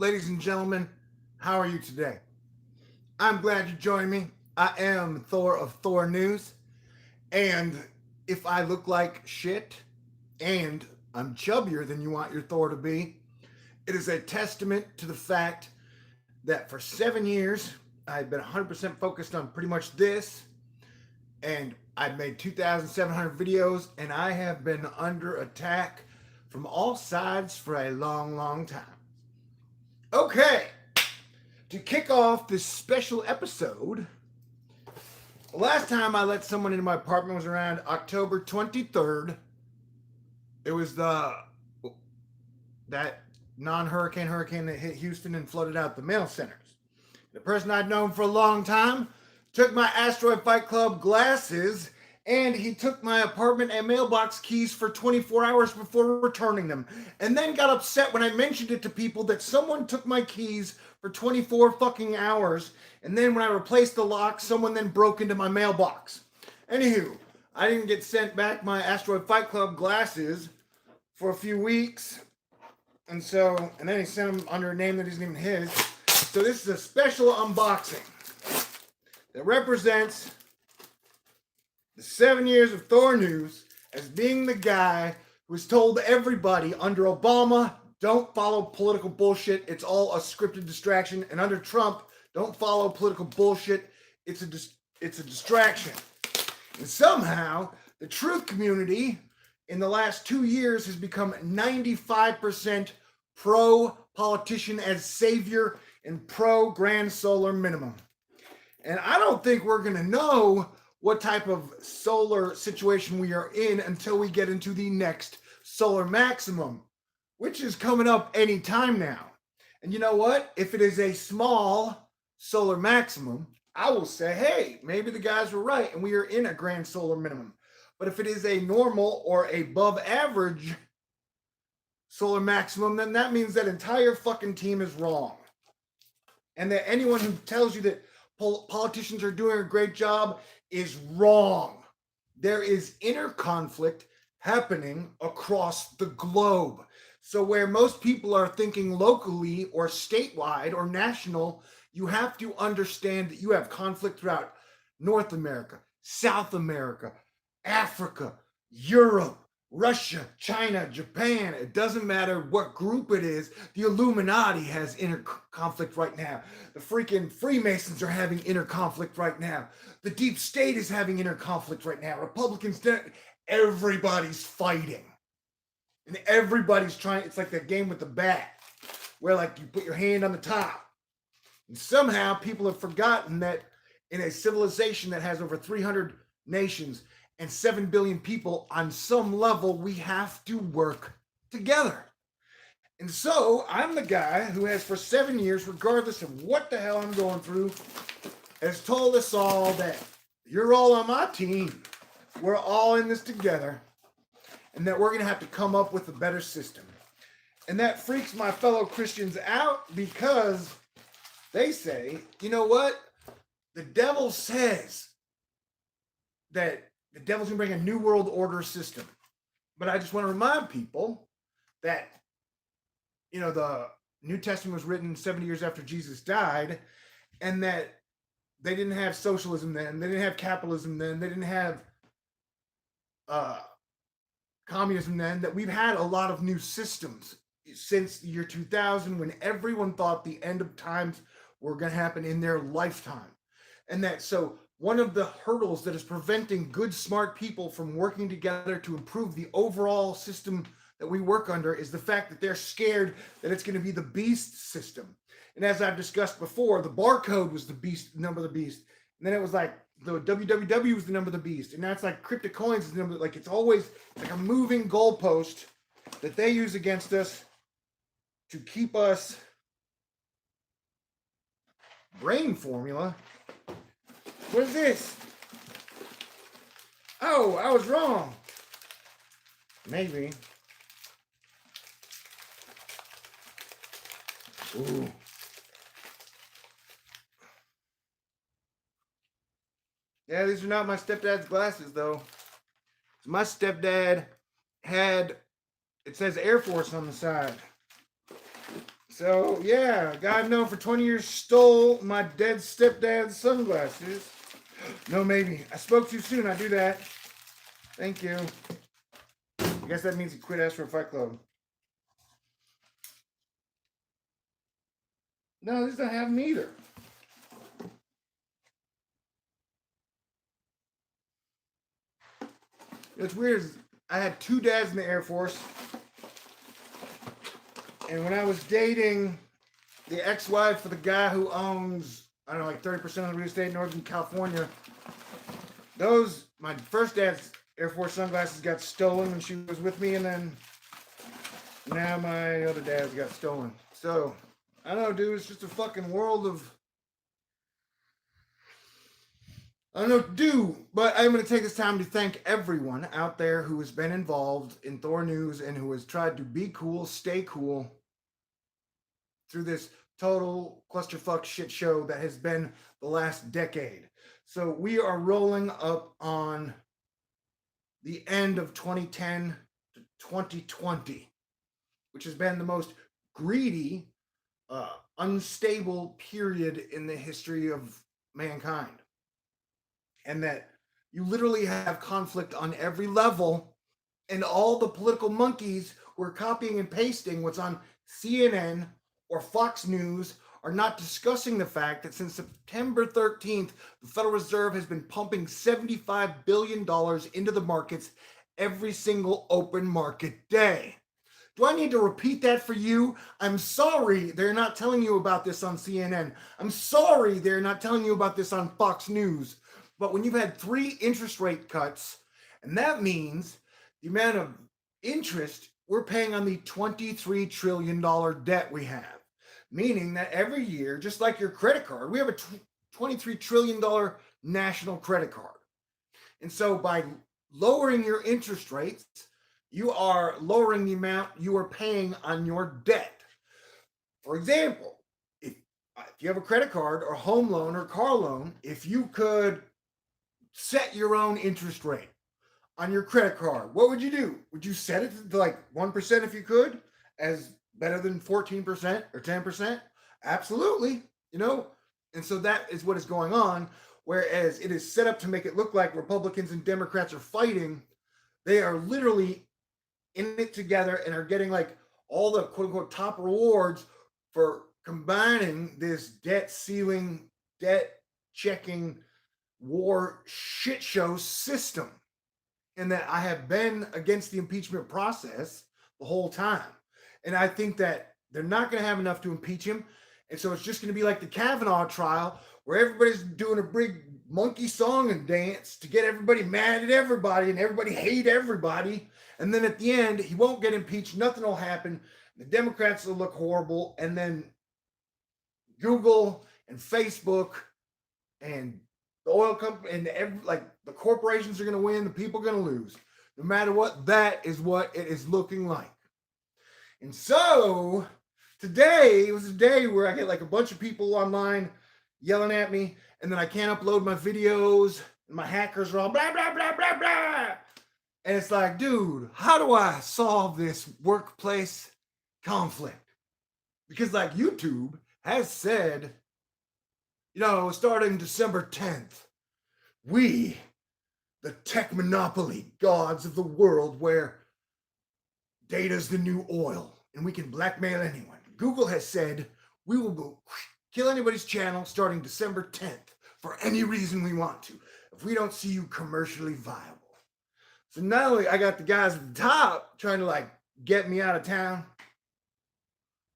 Ladies and gentlemen, how are you today? I'm glad you joined me. I am Thor of Thor News, and if I look like shit and I'm chubbier than you want your Thor to be, it is a testament to the fact that for 7 years I've been 100% focused on pretty much this, and I've made 2,700 videos, and I have been under attack from all sides for a long, long time. Okay, to kick off this special episode, last time I let someone into my apartment was around October 23rd. It was that non-hurricane hurricane that hit Houston and flooded out the mail centers. The person I'd known for a long time took my Asteroid Fight Club glasses, and he took my apartment and mailbox keys for 24 hours before returning them, and then got upset when I mentioned it to people that someone took my keys for 24 fucking hours, and then when I replaced the lock, someone then broke into my mailbox. Anywho, I didn't get sent back my Asteroid Fight Club glasses for a few weeks, and then he sent them under a name that isn't even his. So this is a special unboxing that represents the 7 years of Thor News as being the guy who has told everybody under Obama, don't follow political bullshit. It's all a scripted distraction. And under Trump, don't follow political bullshit. It's a distraction. And somehow, the truth community in the last 2 years has become 95% pro-politician as savior and pro-grand solar minimum. And I don't think we're going to know what type of solar situation we are in until we get into the next solar maximum, which is coming up any time now. And you know what? If it is a small solar maximum, I will say, hey, maybe the guys were right and we are in a grand solar minimum. But if it is a normal or above average solar maximum, then that means that entire fucking team is wrong. And that anyone who tells you that politicians are doing a great job is wrong. There is inner conflict happening across the globe. So where most people are thinking locally or statewide or national, you have to understand that you have conflict throughout North America, South America, Africa, Europe, Russia, China, Japan. It doesn't matter what group it is. The Illuminati has inner conflict right now. The freaking Freemasons are having inner conflict right now. The deep state is having inner conflict right now. Republicans, everybody's fighting. And everybody's trying. It's like that game with the bat where like you put your hand on the top. And somehow people have forgotten that in a civilization that has over 300 nations and 7 billion people, on some level, we have to work together. And so I'm the guy who has for 7 years, regardless of what the hell I'm going through, has told us all that you're all on my team. We're all in this together. And that we're going to have to come up with a better system. And that freaks my fellow Christians out because they say, you know what? The devil says that the devil's going to bring a new world order system. But I just want to remind people that, the New Testament was written 70 years after Jesus died, and that they didn't have socialism then. They didn't have capitalism then. They didn't have communism then. That we've had a lot of new systems since the year 2000 when everyone thought the end of times were going to happen in their lifetime. And that so one of the hurdles that is preventing good, smart people from working together to improve the overall system that we work under is the fact that they're scared that it's going to be the beast system. And as I've discussed before, the barcode was the beast, the number of the beast. And then it was like the www was the number of the beast. And now it's like cryptic coins is the number, like it's always like a moving goalpost that they use against us to keep us brain formula. What is this? Oh, I was wrong. Maybe. Ooh. Yeah, these are not my stepdad's glasses, though. My stepdad had, it says Air Force on the side. So yeah, guy I've known for 20 years stole my dead stepdad's sunglasses. No, maybe. I spoke too soon. I do that. Thank you. I guess that means he quit Astro Fight Club. No, this doesn't have them either. What's weird is I had two dads in the Air Force. And when I was dating the ex-wife of the guy who owns, I don't know, like 30% of the real estate in Northern California, my first dad's Air Force sunglasses got stolen when she was with me, and then now my other dad's got stolen. So, I don't know, dude, it's just a fucking world of, I don't know what to do, but I'm going to take this time to thank everyone out there who has been involved in Thor News and who has tried to be cool, stay cool through this total clusterfuck shit show that has been the last decade. So we are rolling up on the end of 2010 to 2020, which has been the most greedy, unstable period in the history of mankind. And that you literally have conflict on every level, and all the political monkeys who are copying and pasting what's on CNN or Fox News are not discussing the fact that since September 13th, the Federal Reserve has been pumping $75 billion into the markets every single open market day. Do I need to repeat that for you? I'm sorry they're not telling you about this on CNN. I'm sorry they're not telling you about this on Fox News. But when you've had 3 interest rate cuts, and that means the amount of interest we're paying on the $23 trillion debt we have, meaning that every year, just like your credit card, we have a $23 trillion national credit card. And so by lowering your interest rates, you are lowering the amount you are paying on your debt. For example, if you have a credit card or home loan or car loan, if you could set your own interest rate on your credit card, what would you do? Would you set it to like 1% if you could, as better than 14% or 10%? Absolutely, And so that is what is going on. Whereas it is set up to make it look like Republicans and Democrats are fighting, they are literally in it together and are getting like all the quote unquote top rewards for combining this debt ceiling, debt checking war shit show system. And that I have been against the impeachment process the whole time. And I think that they're not going to have enough to impeach him. And so it's just going to be like the Kavanaugh trial, where everybody's doing a big monkey song and dance to get everybody mad at everybody and everybody hate everybody. And then at the end, he won't get impeached. Nothing will happen. The Democrats will look horrible. And then Google and Facebook and the oil company and the corporations are going to win. The people are going to lose. No matter what, that is what it is looking like. And so today, it was a day where I get like a bunch of people online yelling at me, and then I can't upload my videos, and my hackers are all blah, blah, blah, blah, blah. And it's like, dude, how do I solve this workplace conflict? Because like YouTube has said, starting December 10th, we, the tech monopoly gods of the world, where data's the new oil and we can blackmail anyone. Google has said we will kill anybody's channel starting December 10th for any reason we want to, if we don't see you commercially viable. So not only I got the guys at the top trying to get me out of town,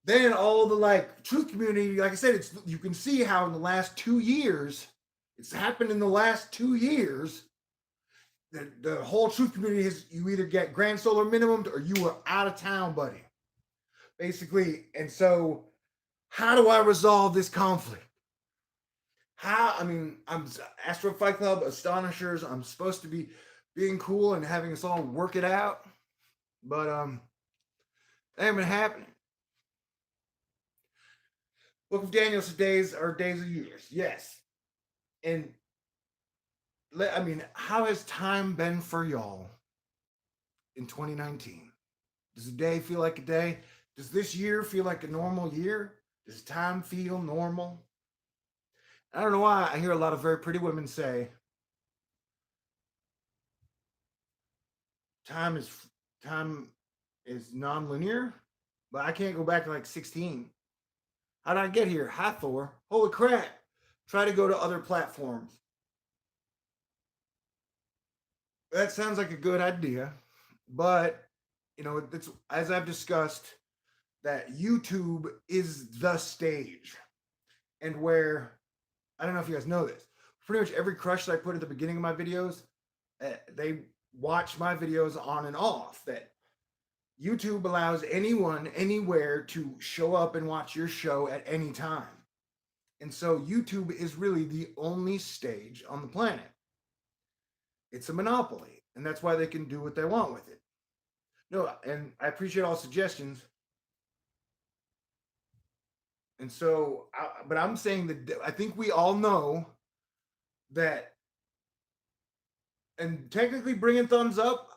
then all the truth community, like I said, you can see how in the last 2 years, it's happened in the last 2 years, the whole truth community is, you either get grand solar minimum or you are out of town, buddy. Basically. And so how do I resolve this conflict? I'm Astro Fight Club, Astonishers. I'm supposed to be being cool and having us all work it out. But that ain't been happening. Book of Daniel days are days of years. Yes. And how has time been for y'all in 2019? Does a day feel like a day? Does this year feel like a normal year? Does time feel normal? I don't know why I hear a lot of very pretty women say time is time is non-linear, but I can't go back to like 16. How did I get here? Hi Thor. Holy crap. Try to go to other platforms. That sounds like a good idea, but it's as I've discussed that YouTube is the stage, and where I don't know if you guys know this, pretty much every crush that I put at the beginning of my videos, they watch my videos on and off. That YouTube allows anyone anywhere to show up and watch your show at any time. And so YouTube is really the only stage on the planet. It's a monopoly, and that's why they can do what they want with it. No, and I appreciate all suggestions. And so, but I'm saying that I think we all know that, and technically bringing thumbs up,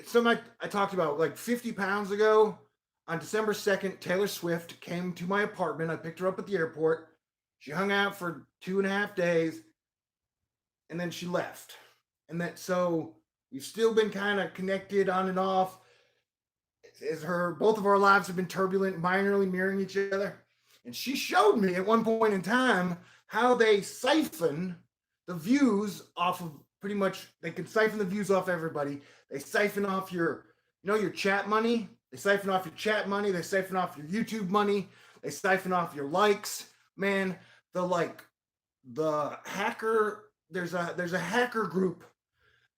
something I talked about like 50 pounds ago on December 2nd, Taylor Swift came to my apartment. I picked her up at the airport. She hung out for 2.5 days and then she left. And that, so we've still been kind of connected on and off. As both of our lives have been turbulent, minorly mirroring each other. And she showed me at one point in time how they siphon the views off of pretty much, they can siphon the views off everybody. They siphon off your chat money. They siphon off your chat money. They siphon off your YouTube money. They siphon off your likes. Man, the hacker, there's a hacker group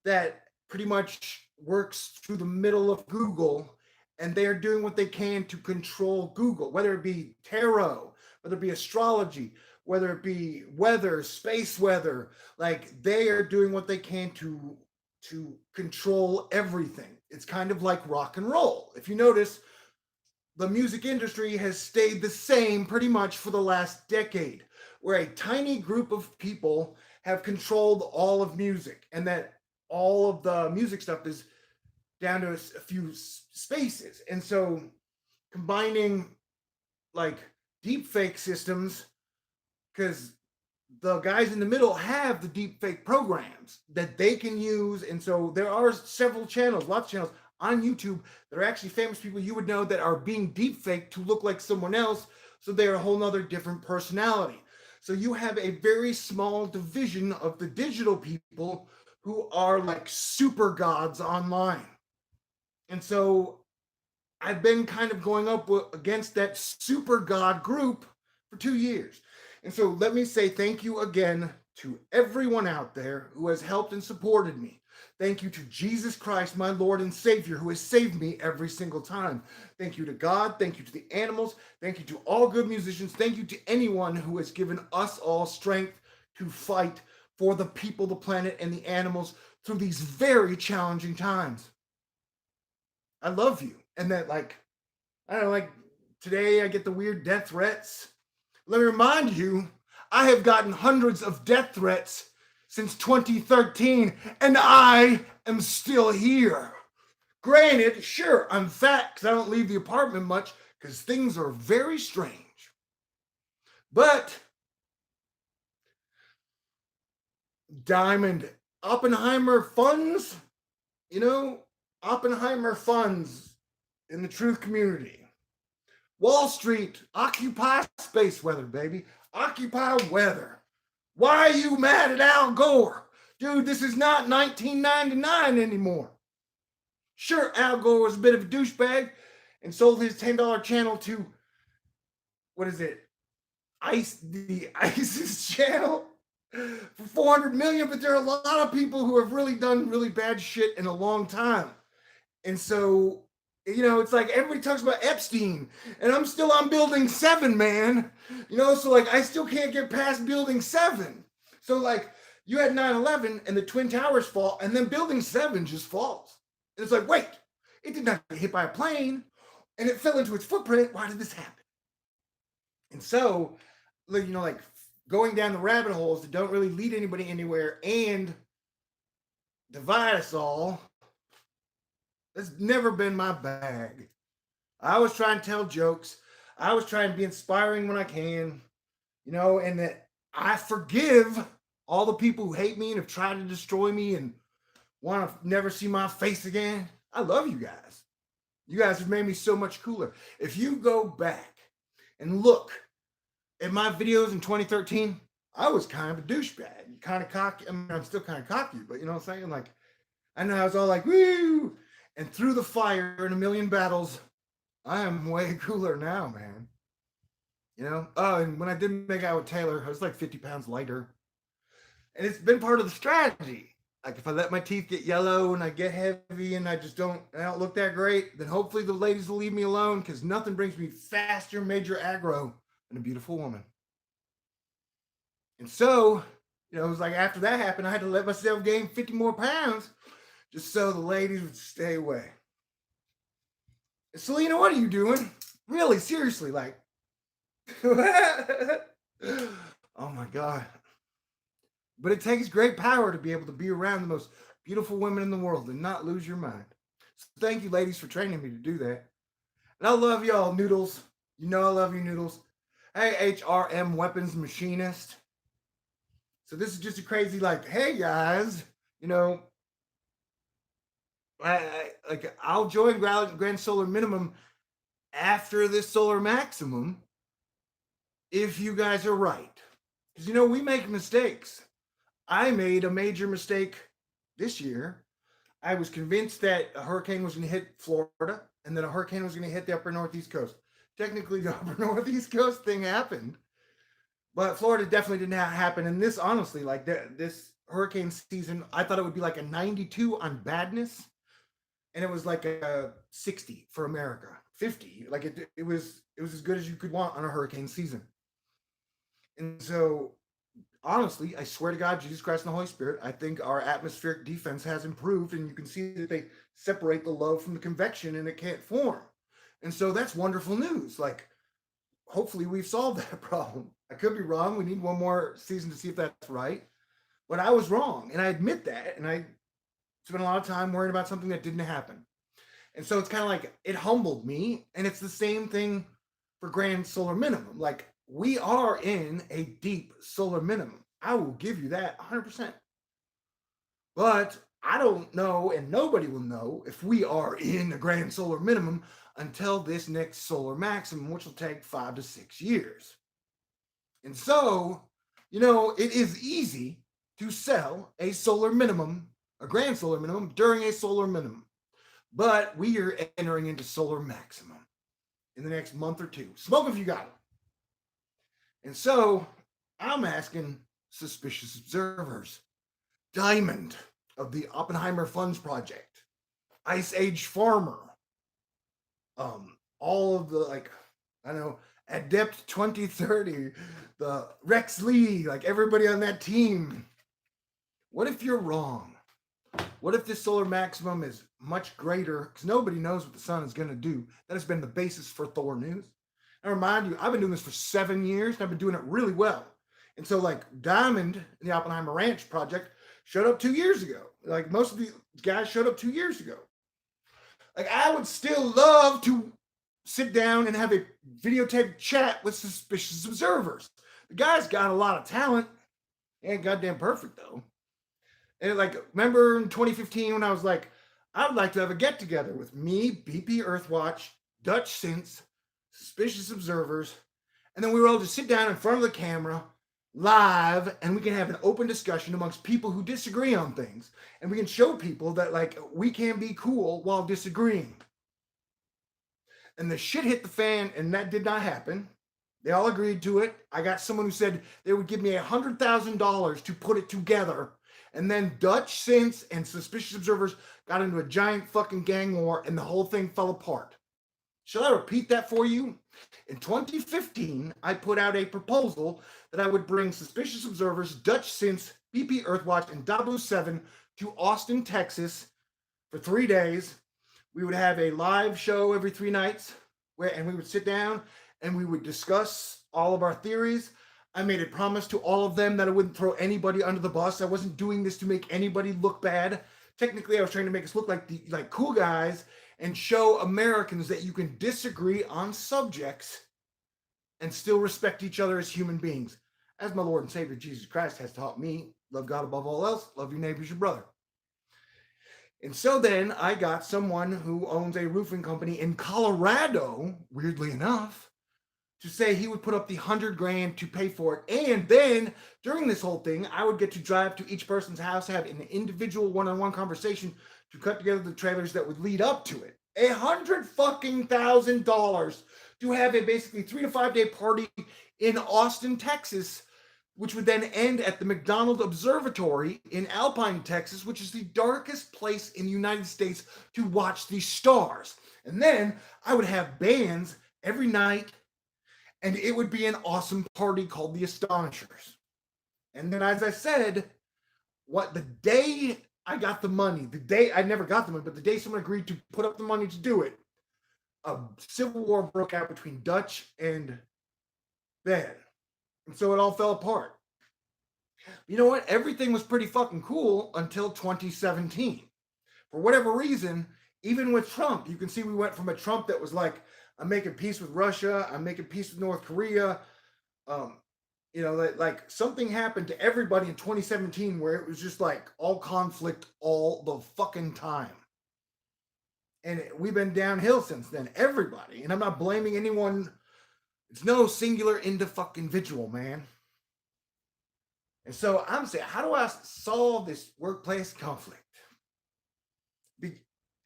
that pretty much works through the middle of Google, and they are doing what they can to control Google, whether it be tarot, whether it be astrology, whether it be weather, space weather. Like, they are doing what they can to control everything. It's kind of like rock and roll. If you notice, the music industry has stayed the same pretty much for the last decade, where a tiny group of people have controlled all of music, and that all of the music stuff is down to a few spaces. And so combining like deep fake systems, because the guys in the middle have the deep fake programs that they can use. And so there are several channels, lots of channels on YouTube that are actually famous people you would know that are being deep faked to look like someone else. So they're a whole nother different personality. So you have a very small division of the digital people who are like super gods online. And so I've been kind of going up against that super god group for 2 years. And so let me say thank you again to everyone out there who has helped and supported me. Thank you to Jesus Christ, my Lord and Savior, who has saved me every single time. Thank you to God. Thank you to the animals. Thank you to all good musicians. Thank you to anyone who has given us all strength to fight for the people, the planet, and the animals through these very challenging times. I love you. And that, like, I don't know, like today I get the weird death threats. Let me remind you, I have gotten hundreds of death threats since 2013, and I am still here. Granted, sure, I'm fat because I don't leave the apartment much because things are very strange. But Diamond Oppenheimer funds, Oppenheimer funds in the truth community. Wall Street, occupy space weather, baby. Occupy weather. Why are you mad at Al Gore? Dude, this is not 1999 anymore. Sure, Al Gore was a bit of a douchebag and sold his $10 channel to, what is it? The ISIS channel for 400 million, but there are a lot of people who have really done really bad shit in a long time. And so, it's like everybody talks about Epstein, and I'm still on building 7, man. So like I still can't get past building 7. So like you had 9/11 and the Twin Towers fall, and then building 7 just falls. And it's like, wait, it did not get hit by a plane, and it fell into its footprint. Why did this happen? And so, like going down the rabbit holes that don't really lead anybody anywhere and divide us all. That's never been my bag. I always try and tell jokes. I always try and be inspiring when I can, and that I forgive all the people who hate me and have tried to destroy me and want to never see my face again. I love you guys. You guys have made me so much cooler. If you go back and look at my videos in 2013, I was kind of a douchebag, kind of cocky. I mean, I'm still kind of cocky, but you know what I'm saying? Like, I know I was all like, woo! And through the fire in a million battles, I am way cooler now, man. Oh, and when I did make out with Taylor, I was like 50 pounds lighter. And it's been part of the strategy. Like if I let my teeth get yellow and I get heavy and I don't look that great, then hopefully the ladies will leave me alone because nothing brings me faster major aggro than a beautiful woman. And so, it was like after that happened, I had to let myself gain 50 more pounds just so the ladies would stay away. And Selena, what are you doing? Really, seriously, like, oh my God. But it takes great power to be able to be around the most beautiful women in the world and not lose your mind. So thank you, ladies, for training me to do that. And I love y'all, Noodles. You know I love you, Noodles. Hey, HRM Weapons Machinist. So this is just a crazy, like, hey, guys, I'll join Grand Solar Minimum after this Solar Maximum if you guys are right. Because, we make mistakes. I made a major mistake this year. I was convinced that a hurricane was going to hit Florida and that a hurricane was going to hit the upper northeast coast. Technically, the upper northeast coast thing happened, but Florida definitely didn't happen. And this, honestly, like this hurricane season, I thought it would be like a 92 on badness, and it was like a 60 for America, 50. Like it was as good as you could want on a hurricane season. And so, honestly, I swear to God, Jesus Christ and the Holy Spirit, I think our atmospheric defense has improved, and you can see that they separate the low from the convection and it can't form. And so that's wonderful news. Like, hopefully we've solved that problem. I could be wrong. We need one more season to see if that's right. But I was wrong, and I admit that. And I spent a lot of time worrying about something that didn't happen. And so it's kind of like it humbled me, and it's the same thing for Grand Solar Minimum. Like, we are in a deep solar minimum. I will give you that 100%. But I don't know, and nobody will know, if we are in a Grand Solar Minimum until this next Solar Maximum, which will take 5 to 6 years. And so, it is easy to sell a solar minimum, a Grand Solar Minimum, during a solar minimum. But we are entering into Solar Maximum in the next month or two. Smoke if you got it. And so I'm asking suspicious observers, Diamond of the Oppenheimer Funds Project, Ice Age Farmer, all of the, Adept 2030, the Rex Lee, like everybody on that team. What if you're wrong? What if this solar maximum is much greater? Because nobody knows what the sun is going to do. That has been the basis for Thor News. I remind you, I've been doing this for 7 years, and I've been doing it really well. And so, like, Diamond and the Oppenheimer Ranch project showed up 2 years ago. Like, most of the guys showed up 2 years ago. Like, I would still love to sit down and have a videotaped chat with suspicious observers. The guy's got a lot of talent. He ain't goddamn perfect, though. And, remember in 2015 when I was like, I would like to have a get-together with me, BP Earthwatch, Dutch Synths, suspicious observers, and then we were all just sit down in front of the camera live, and we can have an open discussion amongst people who disagree on things, and we can show people that we can be cool while disagreeing. And the shit hit the fan, and that did not happen. They all agreed to it. I got someone who said they would give me $100,000 to put it together, and then Dutch Synths and suspicious observers got into a giant fucking gang war, and the whole thing fell apart. Shall I repeat that for you? In 2015, I put out a proposal that I would bring suspicious observers, Dutch Synths, BP Earthwatch, and Dabu 7 to Austin, Texas for 3 days. We would have a live show every 3 nights, and we would sit down and we would discuss all of our theories. I made a promise to all of them that I wouldn't throw anybody under the bus. I wasn't doing this to make anybody look bad. Technically, I was trying to make us look like cool guys and show Americans that you can disagree on subjects and still respect each other as human beings. As my Lord and Savior Jesus Christ has taught me, love God above all else, love your neighbor as your brother. And so then I got someone who owns a roofing company in Colorado, weirdly enough, to say he would put up the $100,000 to pay for it. And then during this whole thing, I would get to drive to each person's house, have an individual one-on-one conversation to cut together the trailers that would lead up to it. $100,000 to have a basically 3 to 5 day party in Austin, Texas, which would then end at the McDonald Observatory in Alpine, Texas, which is the darkest place in the United States to watch the stars. And then I would have bands every night, and it would be an awesome party called the Astonishers. And then, as I said, the day I got the money, the day I never got the money, but the day someone agreed to put up the money to do it, a civil war broke out between Dutch and Ben. And so it all fell apart. You know what? Everything was pretty fucking cool until 2017. For whatever reason, even with Trump, you can see we went from a Trump that was like, I'm making peace with Russia, I'm making peace with North Korea. Like something happened to everybody in 2017 where it was just like all conflict all the fucking time. And we've been downhill since then, everybody. And I'm not blaming anyone. It's no singular individual, man. And so I'm saying, how do I solve this workplace conflict?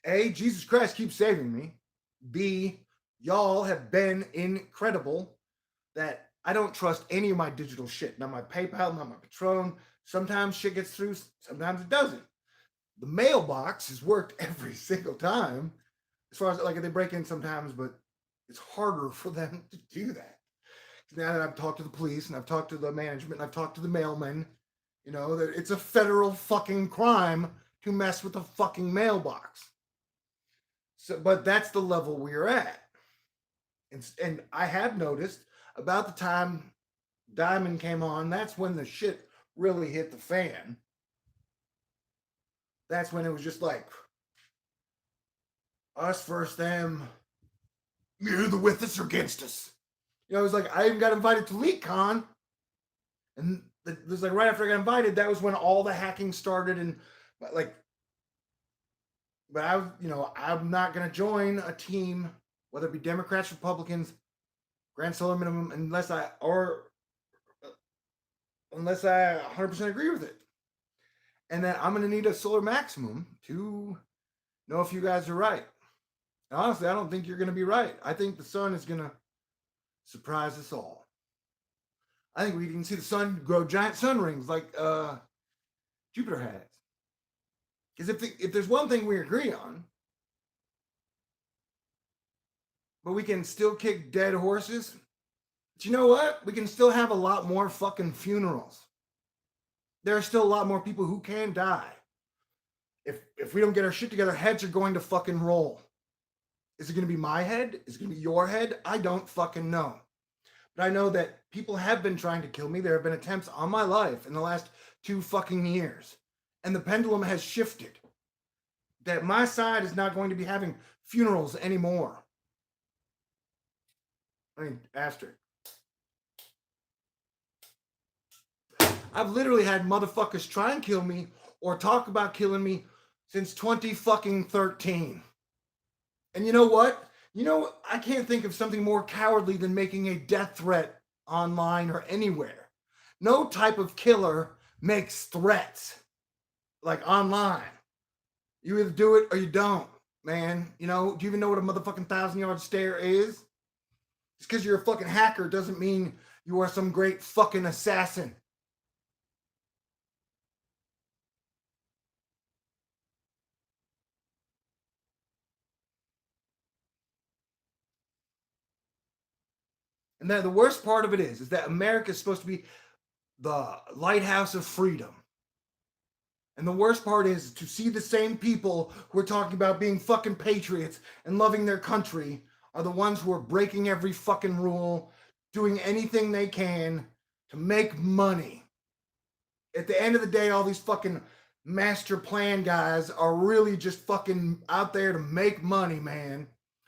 A, Jesus Christ keeps saving me. B, y'all have been incredible that I don't trust any of my digital shit. Not my PayPal, not my Patron. Sometimes shit gets through, sometimes it doesn't. The mailbox has worked every single time. As far as like they break in sometimes, but it's harder for them to do that. Now that I've talked to the police and I've talked to the management and I've talked to the mailmen, that it's a federal fucking crime to mess with the fucking mailbox. So, but that's the level we're at. And I have noticed about the time Diamond came on, that's when the shit really hit the fan. That's when it was just like, us versus them. You're either with us or against us. It was like, I even got invited to LeakCon. And it was like right after I got invited, that was when all the hacking started. And like, but I was, I'm not going to join a team, whether it be Democrats, Republicans, Grand Solar Minimum, unless I 100% agree with it. And then I'm going to need a solar maximum to know if you guys are right. And honestly, I don't think you're going to be right. I think the sun is going to surprise us all. I think we can see the sun grow giant sun rings like Jupiter has. Because if there's one thing we agree on, but we can still kick dead horses, but you know what? We can still have a lot more fucking funerals. There are still a lot more people who can die. If we don't get our shit together, heads are going to fucking roll. Is it going to be my head? Is it going to be your head? I don't fucking know. But I know that people have been trying to kill me. There have been attempts on my life in the last 2 fucking years. And the pendulum has shifted. That my side is not going to be having funerals anymore. I mean, asterisk. I've literally had motherfuckers try and kill me or talk about killing me since 2013. And you know what? I can't think of something more cowardly than making a death threat online or anywhere. No type of killer makes threats like online. You either do it or you don't, man. Do you even know what a motherfucking 1,000-yard stare is? Just because you're a fucking hacker doesn't mean you are some great fucking assassin. And then the worst part of it is that America is supposed to be the lighthouse of freedom. And the worst part is to see the same people who are talking about being fucking patriots and loving their country are the ones who are breaking every fucking rule, doing anything they can to make money. At the end of the day, all these fucking master plan guys are really just fucking out there to make money, man.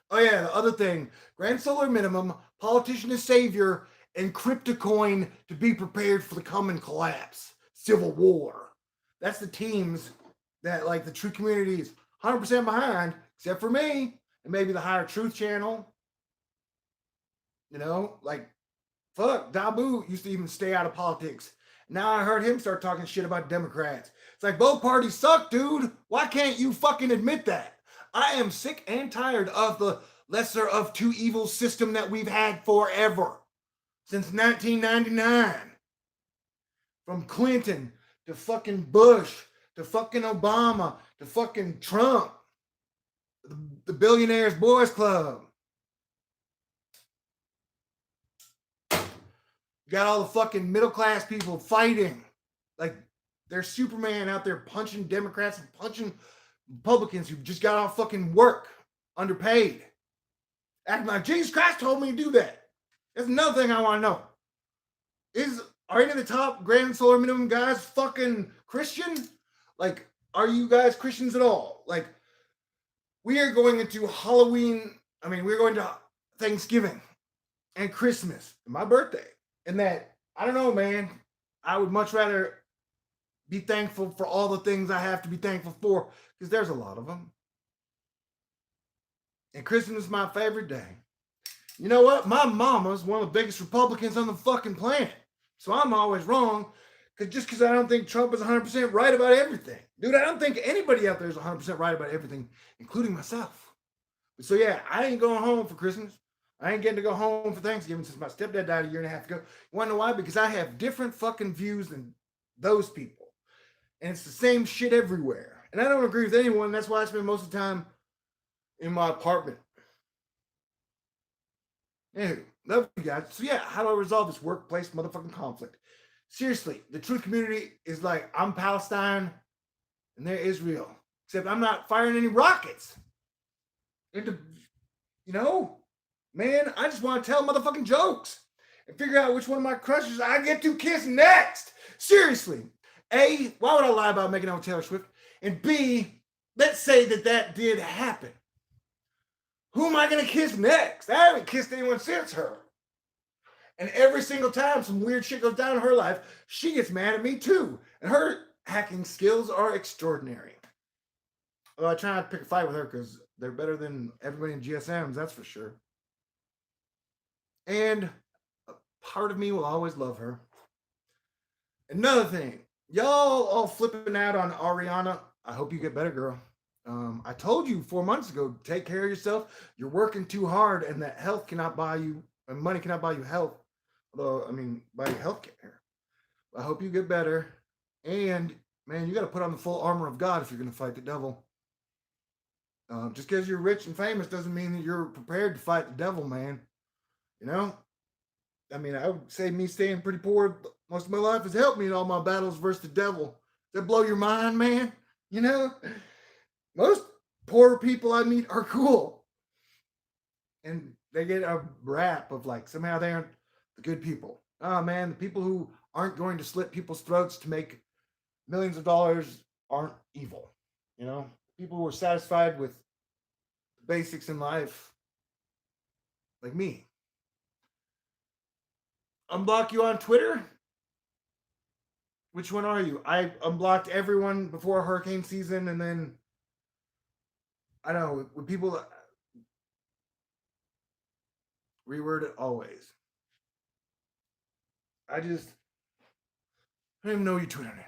Oh yeah, the other thing, grand solar minimum, politician is savior, and cryptocoin to be prepared for the coming collapse, civil war. That's the teams that like the true community is 100% behind, except for me and maybe the Higher Truth channel. You know, like fuck, Dabu used to even stay out of politics. Now I heard him start talking shit about Democrats. It's like both parties suck, dude. Why can't you fucking admit that? I am sick and tired of the lesser of two evils system that we've had forever. Since 1999. From Clinton to fucking Bush to fucking Obama to fucking Trump. The Billionaires Boys Club. You got all the fucking middle class people fighting. Like there's Superman out there punching Democrats and punching Republicans who just got off fucking work, underpaid. Acting like Jesus Christ told me to do that. That's another thing I want to know. Are any of the top grand solar minimum guys fucking Christian? Like, are you guys Christians at all? Like, we are going into Halloween. I mean, we're going to Thanksgiving and Christmas, and my birthday. And that, I don't know, man. I would much rather be thankful for all the things I have to be thankful for, because there's a lot of them. And Christmas is my favorite day. You know what? My mama's one of the biggest Republicans on the fucking planet. So I'm always wrong, because I don't think Trump is 100% right about everything. Dude, I don't think anybody out there is 100% right about everything, including myself. So yeah, I ain't going home for Christmas. I ain't getting to go home for Thanksgiving since my stepdad died a year and a half ago. You want to know why? Because I have different fucking views than those people. And it's the same shit everywhere. And I don't agree with anyone. That's why I spend most of the time in my apartment. Anyway, love you guys. So yeah, how do I resolve this workplace motherfucking conflict? Seriously, the truth community is like, I'm Palestine and they're Israel. Except I'm not firing any rockets into, you know, man, I just want to tell motherfucking jokes and figure out which one of my crushes I get to kiss next. Seriously. A, why would I lie about making out with Taylor Swift? And B, let's say that did happen. Who am I going to kiss next? I haven't kissed anyone since her. And every single time some weird shit goes down in her life, she gets mad at me too. And her hacking skills are extraordinary. Well, I try not to pick a fight with her because they're better than everybody in GSMs, that's for sure. And a part of me will always love her. Another thing, y'all all flipping out on Ariana. I hope you get better, girl. I told you 4 months ago, take care of yourself. You're working too hard, and that health cannot buy you, and money cannot buy you health. Although, I mean, buy you health care. I hope you get better. And, man, you got to put on the full armor of God if you're going to fight the devil. Just because you're rich and famous doesn't mean that you're prepared to fight the devil, man. You know? I mean, I would say me staying pretty poor most of my life has helped me in all my battles versus the devil. Does that blow your mind, man? You know? Most poor people I meet are cool. And they get a rap of like, somehow they aren't the good people. Oh, man, the people who aren't going to slit people's throats to make millions of dollars aren't evil. You know? People who are satisfied with the basics in life, like me. Unblock you on Twitter? Which one are you? I unblocked everyone before hurricane season, and then I don't know, when people reword it always. I don't even know you Twitter name.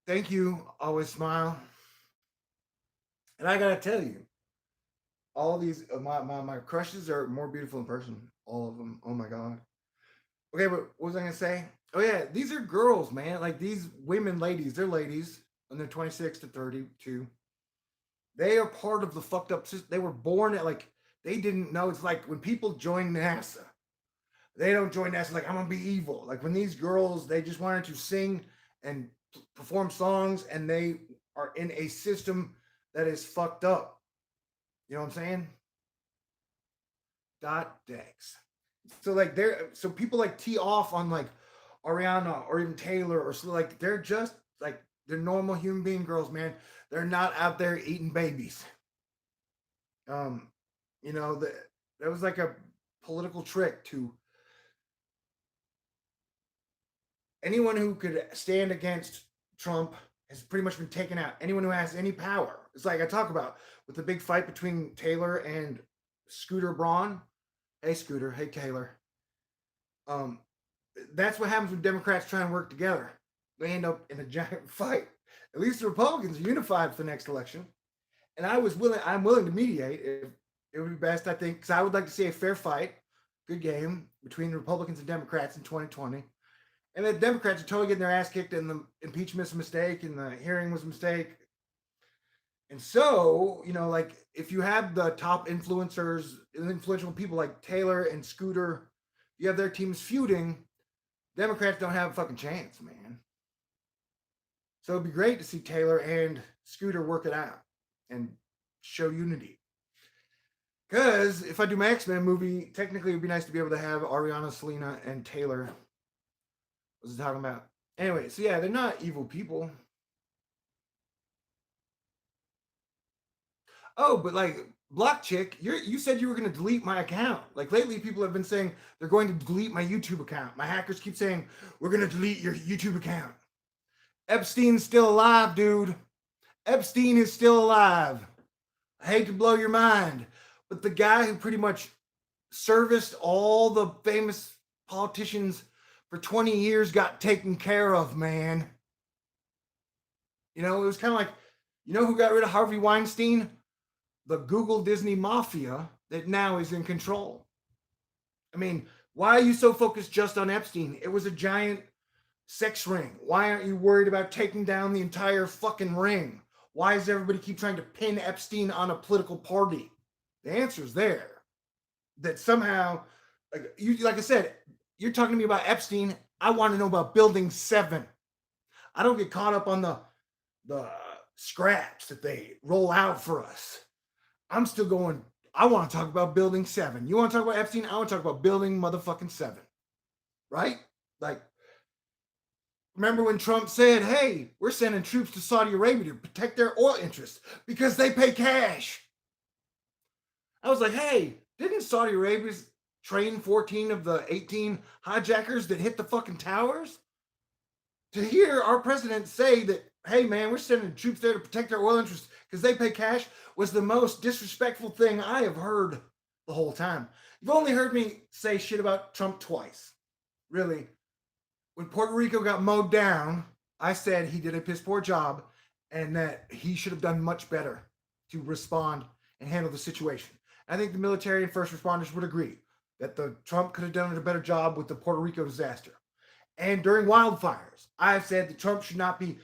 Thank you. Always smile. And I gotta tell you, all these my crushes are more beautiful in person. All of them. Oh my god. Okay, but what was I gonna say? Oh yeah, these are girls, man. Like these women, ladies. They're ladies, and they're 26 to 32. They are part of the fucked up system. They were born at like they didn't know. It's like when people join NASA, they don't join NASA like I'm gonna be evil. Like when these girls, they just wanted to sing and perform songs, and they are in a system that is fucked up. You know what I'm saying? Decks. So like people like tee off on like Ariana or even Taylor or so like they're just like They're normal human being girls, man. They're not out there eating babies. Um, you know, that was like a political trick to anyone who could stand against Trump has pretty much been taken out. Anyone who has any power. It's like I talk about with the big fight between Taylor and Scooter Braun. Hey Scooter, hey Taylor. Um, that's what happens when Democrats try and work together. They end up in a giant fight. At least the Republicans are unified for the next election. And I'm willing to mediate if it would be best, I think, because I would like to see a fair fight, good game between the Republicans and Democrats in 2020. And the Democrats are totally getting their ass kicked, and the impeachment's a mistake, and the hearing was a mistake. And so, you know, like if you have the top influencers, influential people like Taylor and Scooter, you have their teams feuding, Democrats don't have a fucking chance, man. So it'd be great to see Taylor and Scooter work it out and show unity. Because if I do my X-Men movie, technically it would be nice to be able to have Ariana, Selena, and Taylor. What was I talking about? Anyway, so yeah, they're not evil people. Oh, but like Block Chick, you said you were going to delete my account. Like lately, people have been saying they're going to delete my YouTube account. My hackers keep saying we're going to delete your YouTube account. Epstein's still alive, dude. Epstein is still alive. I hate to blow your mind, but the guy who pretty much serviced all the famous politicians for 20 years got taken care of, man. You know, it was kind of like, you know who got rid of Harvey Weinstein? The Google Disney mafia that now is in control. I mean, why are you so focused just on Epstein? It was a giant sex ring. Why aren't you worried about taking down the entire fucking ring? Why does everybody keep trying to pin Epstein on a political party? The answer is there. That somehow, like I said, you're talking to me about Epstein. I want to know about Building 7. I don't get caught up on the scraps that they roll out for us. I'm still going, I want to talk about Building 7. You want to talk about Epstein? I want to talk about Building motherfucking 7. Right? Like, remember when Trump said, hey, we're sending troops to Saudi Arabia to protect their oil interests because they pay cash? I was like, hey, didn't Saudi Arabia train 14 of the 18 hijackers that hit the fucking towers? To hear our president say that, hey, man, we're sending troops there to protect their oil interests because they pay cash was the most disrespectful thing I have heard the whole time. You've only heard me say shit about Trump twice. Really. When Puerto Rico got mowed down, I said he did a piss poor job and that he should have done much better to respond and handle the situation. I think the military and first responders would agree that the Trump could have done a better job with the Puerto Rico disaster. And during wildfires, I've said that Trump should not be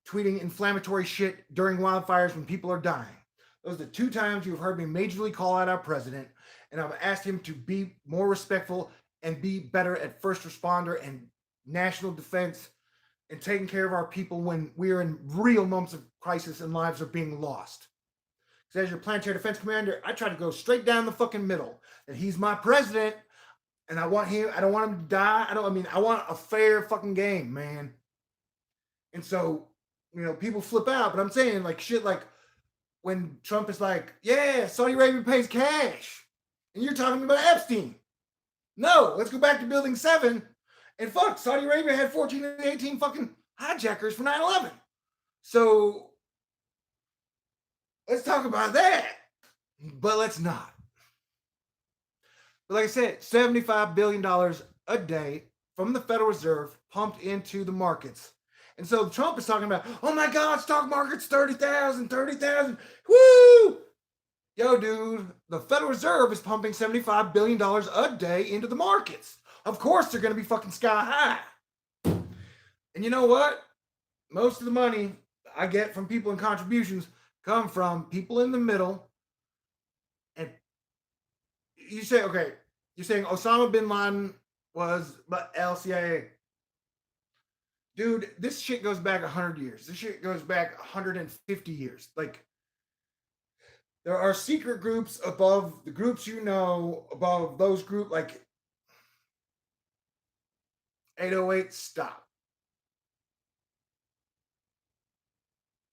tweeting inflammatory shit during wildfires when people are dying. Those are the two times you've heard me majorly call out our president, and I've asked him to be more respectful and be better at first responder and national defense and taking care of our people when we're in real moments of crisis and lives are being lost. Because as your planetary defense commander, I try to go straight down the fucking middle. And he's my president, and I want him, I don't want him to die. I want a fair fucking game, man. And so, you know, people flip out, but I'm saying like shit like when Trump is like, yeah, Saudi Arabia pays cash. And you're talking about Epstein. No, let's go back to Building 7. And fuck, Saudi Arabia had 14 of the 18 fucking hijackers for 9/11. So let's talk about that. But let's not. But like I said, $75 billion a day from the Federal Reserve pumped into the markets. And so Trump is talking about, oh my God, stock market's 30,000, 30,000. Woo! Yo, dude, the Federal Reserve is pumping $75 billion a day into the markets. Of course, they're going to be fucking sky high. And you know what? Most of the money I get from people in contributions come from people in the middle. And you say, okay, you're saying Osama bin Laden was LCIA. Dude, this shit goes back 100 years. This shit goes back 150 years. Like, there are secret groups above the groups you know, above those groups, like 808, stop.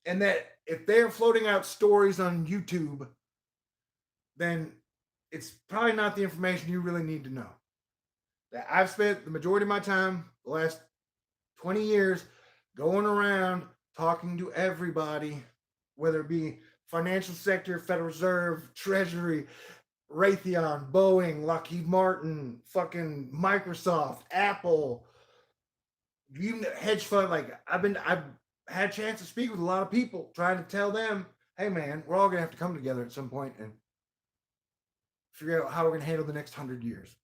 And that if they're floating out stories on YouTube, then it's probably not the information you really need to know. That I've spent the majority of my time, the last 20 years, going around talking to everybody, whether it be financial sector, Federal Reserve, Treasury, Raytheon, Boeing, Lockheed Martin, fucking Microsoft, Apple, you hedge fund. Like I've had a chance to speak with a lot of people, trying to tell them, hey man, we're all gonna have to come together at some point and figure out how we're gonna handle the next 100 years.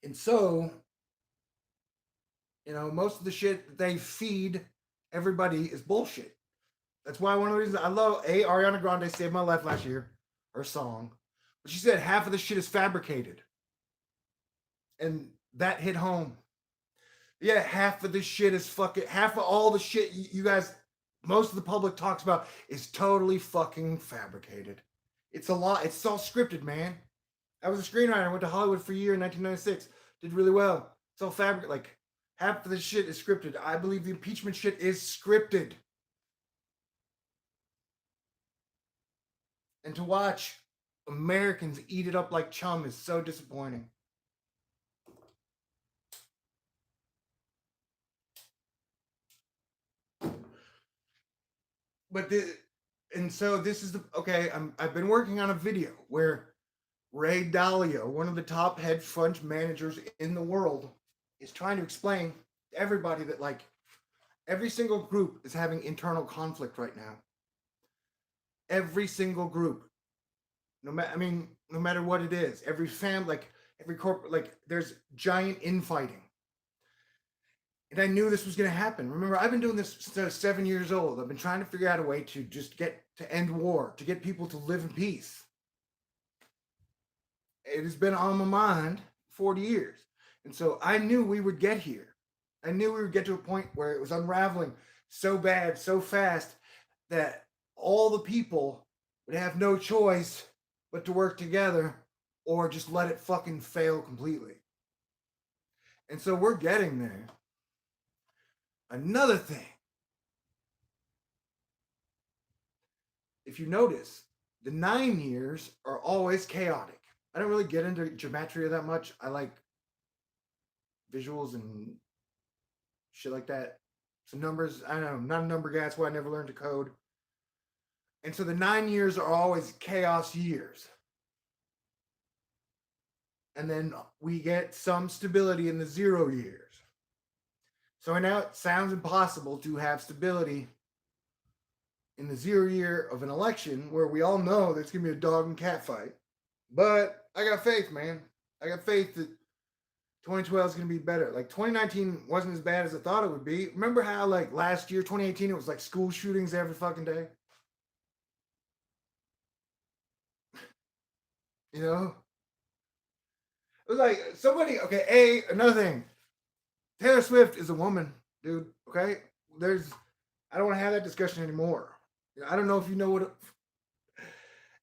And so, most of the shit that they feed everybody is bullshit. That's why one of the reasons I love Ariana Grande saved my life last year, her song. But she said half of the shit is fabricated. And that hit home. Yeah, half of this shit is fucking, half of all the shit you guys, most of the public talks about is totally fucking fabricated. It's a lot. It's all scripted, man. I was a screenwriter. I went to Hollywood for a year in 1996. Did really well. It's all fabric. Like, half of the shit is scripted. I believe the impeachment shit is scripted. And to watch Americans eat it up like chum is so disappointing. But so this is okay. I've been working on a video where Ray Dalio, one of the top hedge fund managers in the world, is trying to explain to everybody that like every single group is having internal conflict right now. Every single group, no matter what it is, every family, like every corporate, like there's giant infighting. And I knew this was going to happen. Remember, I've been doing this since I was 7 years old. I've been trying to figure out a way to just get to end war, to get people to live in peace. It has been on my mind 40 years. And so I knew we would get here. I knew we would get to a point where it was unraveling so bad, so fast, that all the people would have no choice but to work together or just let it fucking fail completely. And so we're getting there. Another thing, if you notice, the 9 years are always chaotic. I don't really get into gematria that much. I like visuals and shit like that. Some numbers, I don't know, I'm not a number guy, that's why I never learned to code. And so the 9 years are always chaos years. And then we get some stability in the 0 years. So now it sounds impossible to have stability in the 0 year of an election where we all know there's going to be a dog and cat fight. But I got faith, man. I got faith that 2012 is going to be better. Like 2019 wasn't as bad as I thought it would be. Remember how like last year, 2018, it was like school shootings every fucking day? You know? It was like somebody, okay, another thing. Taylor Swift is a woman, dude, okay? I don't want to have that discussion anymore. I don't know if you know what.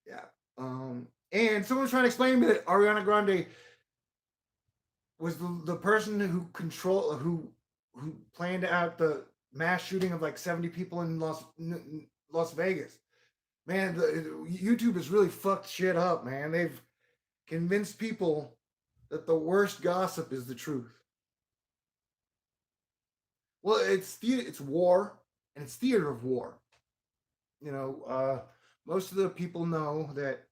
Yeah. And someone was trying to explain to me that Ariana Grande was the person who planned out the mass shooting of like 70 people in Las Vegas. Man, YouTube has really fucked shit up, man. They've convinced people that the worst gossip is the truth. Well, it's war, and it's theater of war. Most of the people know that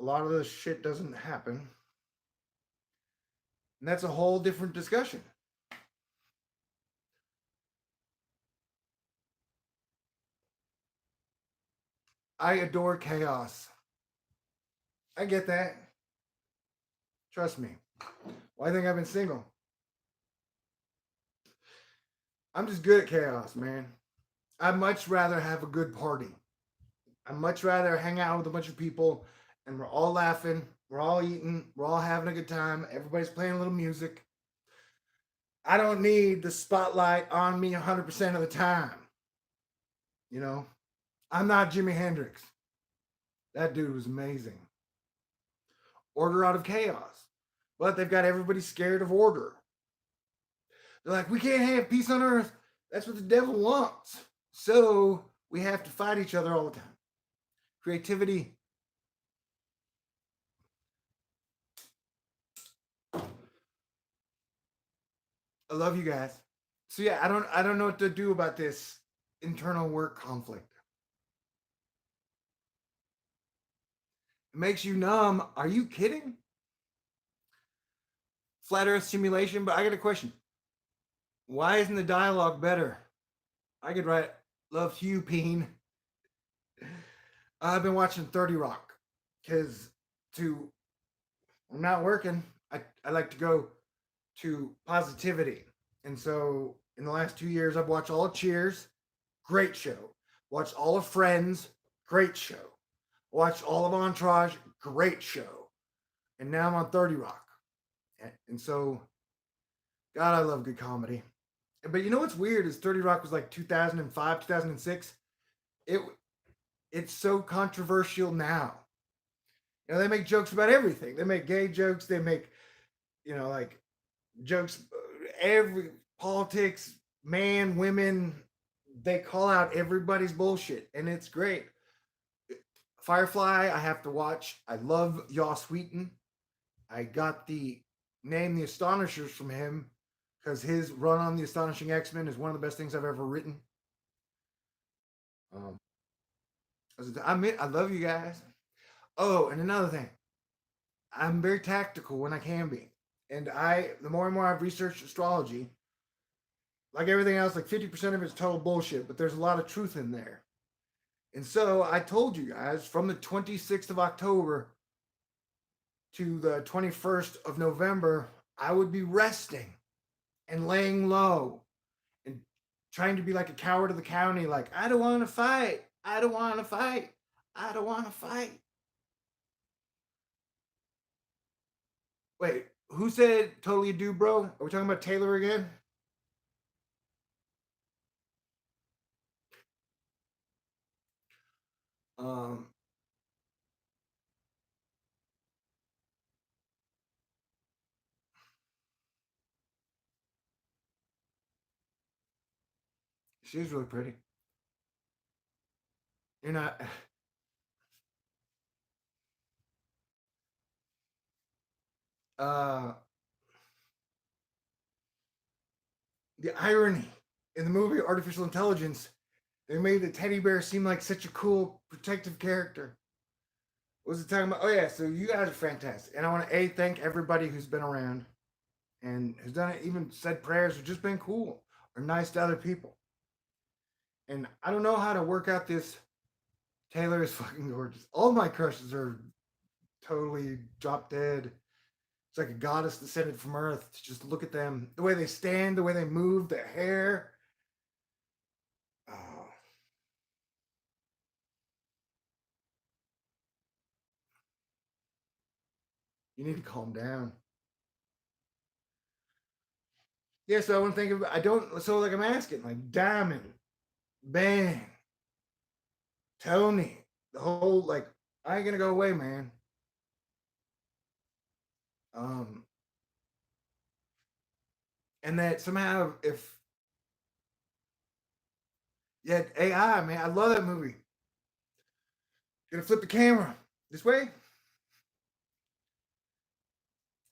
a lot of this shit doesn't happen. And that's a whole different discussion. I adore chaos. I get that. Trust me. Why do you think I've been single? I'm just good at chaos, man. I'd much rather have a good party. I'd much rather hang out with a bunch of people and we're all laughing, we're all eating, we're all having a good time, everybody's playing a little music. I don't need the spotlight on me 100% of the time. I'm not Jimi Hendrix. That dude was amazing. Order out of chaos. But they've got everybody scared of order. They're like, we can't have peace on earth. That's what the devil wants. So we have to fight each other all the time. Creativity. I love you guys. So yeah, I don't know what to do about this internal work conflict. It makes you numb. Are you kidding? Flat Earth simulation, but I got a question. Why isn't the dialogue better? I could write love to you, Peen. I've been watching 30 Rock because to I'm not working. I like to go to positivity. And so in the last 2 years, I've watched all of Cheers, great show. Watched all of Friends, great show. Watched all of Entourage, great show. And now I'm on 30 Rock. And so, God, I love good comedy. But you know what's weird is 30 Rock was like 2005, 2006. It it's so controversial now. You know, they make jokes about everything. They make gay jokes. They make, like jokes, every politics, man, women. They call out everybody's bullshit, and it's great. Firefly, I have to watch. I love Joss Whedon. I got the name The Astonishers from him because his run on The Astonishing X-Men is one of the best things I've ever written. Um, I love you guys. Oh, and another thing, I'm very tactical when I can be. And the more and more I've researched astrology, like everything else, like 50% of it's total bullshit, but there's a lot of truth in there. And so I told you guys from the 26th of October to the 21st of November, I would be resting and laying low and trying to be like a coward of the county, like, I don't want to fight. I don't want to fight. I don't want to fight. Wait, who said totally do, bro? Are we talking about Taylor again? Um, she's really pretty. You're not. Uh, the irony in the movie Artificial Intelligence, they made the teddy bear seem like such a cool protective character. What was it talking about? Oh yeah, so you guys are fantastic, and I want to thank everybody who's been around and has done it, even said prayers, or just been cool or nice to other people. And I don't know how to work out this. Taylor is fucking gorgeous. All my crushes are totally drop dead. It's like a goddess descended from Earth. To just look at them, the way they stand, the way they move, their hair. Oh, you need to calm down. Yeah, so I want to think of. I don't. So like I'm asking, like Diamond, Ben, Tony, the whole like. I ain't gonna go away, man. Um, and that somehow, if yeah, AI, man, I love that movie. Gonna flip the camera this way.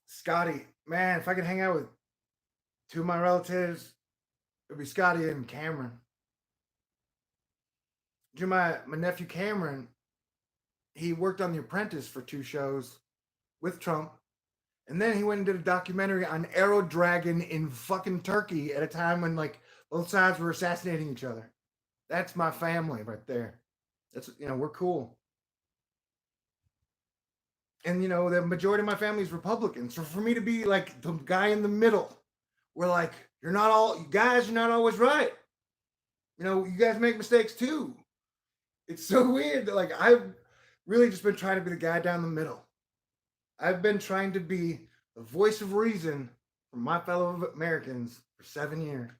Scotty, man, if I could hang out with two of my relatives, it'd be Scotty and Cameron. My nephew Cameron, he worked on The Apprentice for 2 shows with Trump, and then he went and did a documentary on Arrow Dragon in fucking Turkey at a time when like both sides were assassinating each other. That's my family right there. That's we're cool. And the majority of my family is Republican. So for me to be like the guy in the middle, we're like, you guys, you're not always right. You guys make mistakes too. It's so weird that like I've really just been trying to be the guy down the middle. I've been trying to be the voice of reason for my fellow Americans for 7 years.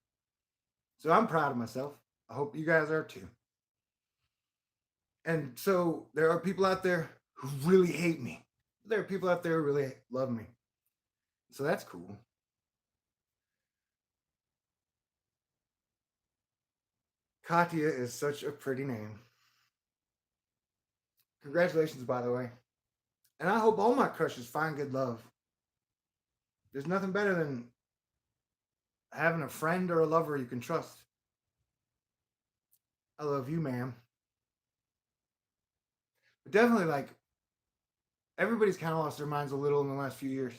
So I'm proud of myself. I hope you guys are too. And so there are people out there who really hate me. There are people out there who really love me. So that's cool. Katya is such a pretty name. Congratulations, by the way. And I hope all my crushes find good love. There's nothing better than having a friend or a lover you can trust. I love you, ma'am. But definitely, like, everybody's kind of lost their minds a little in the last few years,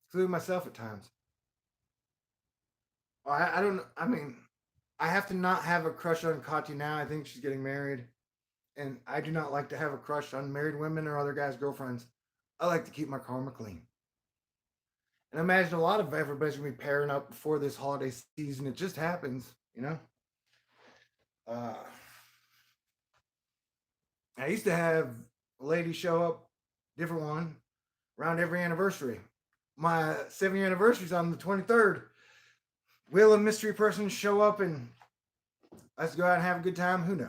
including myself at times. I don't. I mean, I have to not have a crush on Katya now. I think she's getting married, and I do not like to have a crush on married women or other guys' girlfriends. I like to keep my karma clean. And I imagine a lot of everybody's gonna be pairing up before this holiday season. It just happens, you know. Uh, I used to have a lady show up, different one, around every anniversary. My 7-year anniversary is on the 23rd. Will a mystery person show up and let's go out and have a good time? Who knows?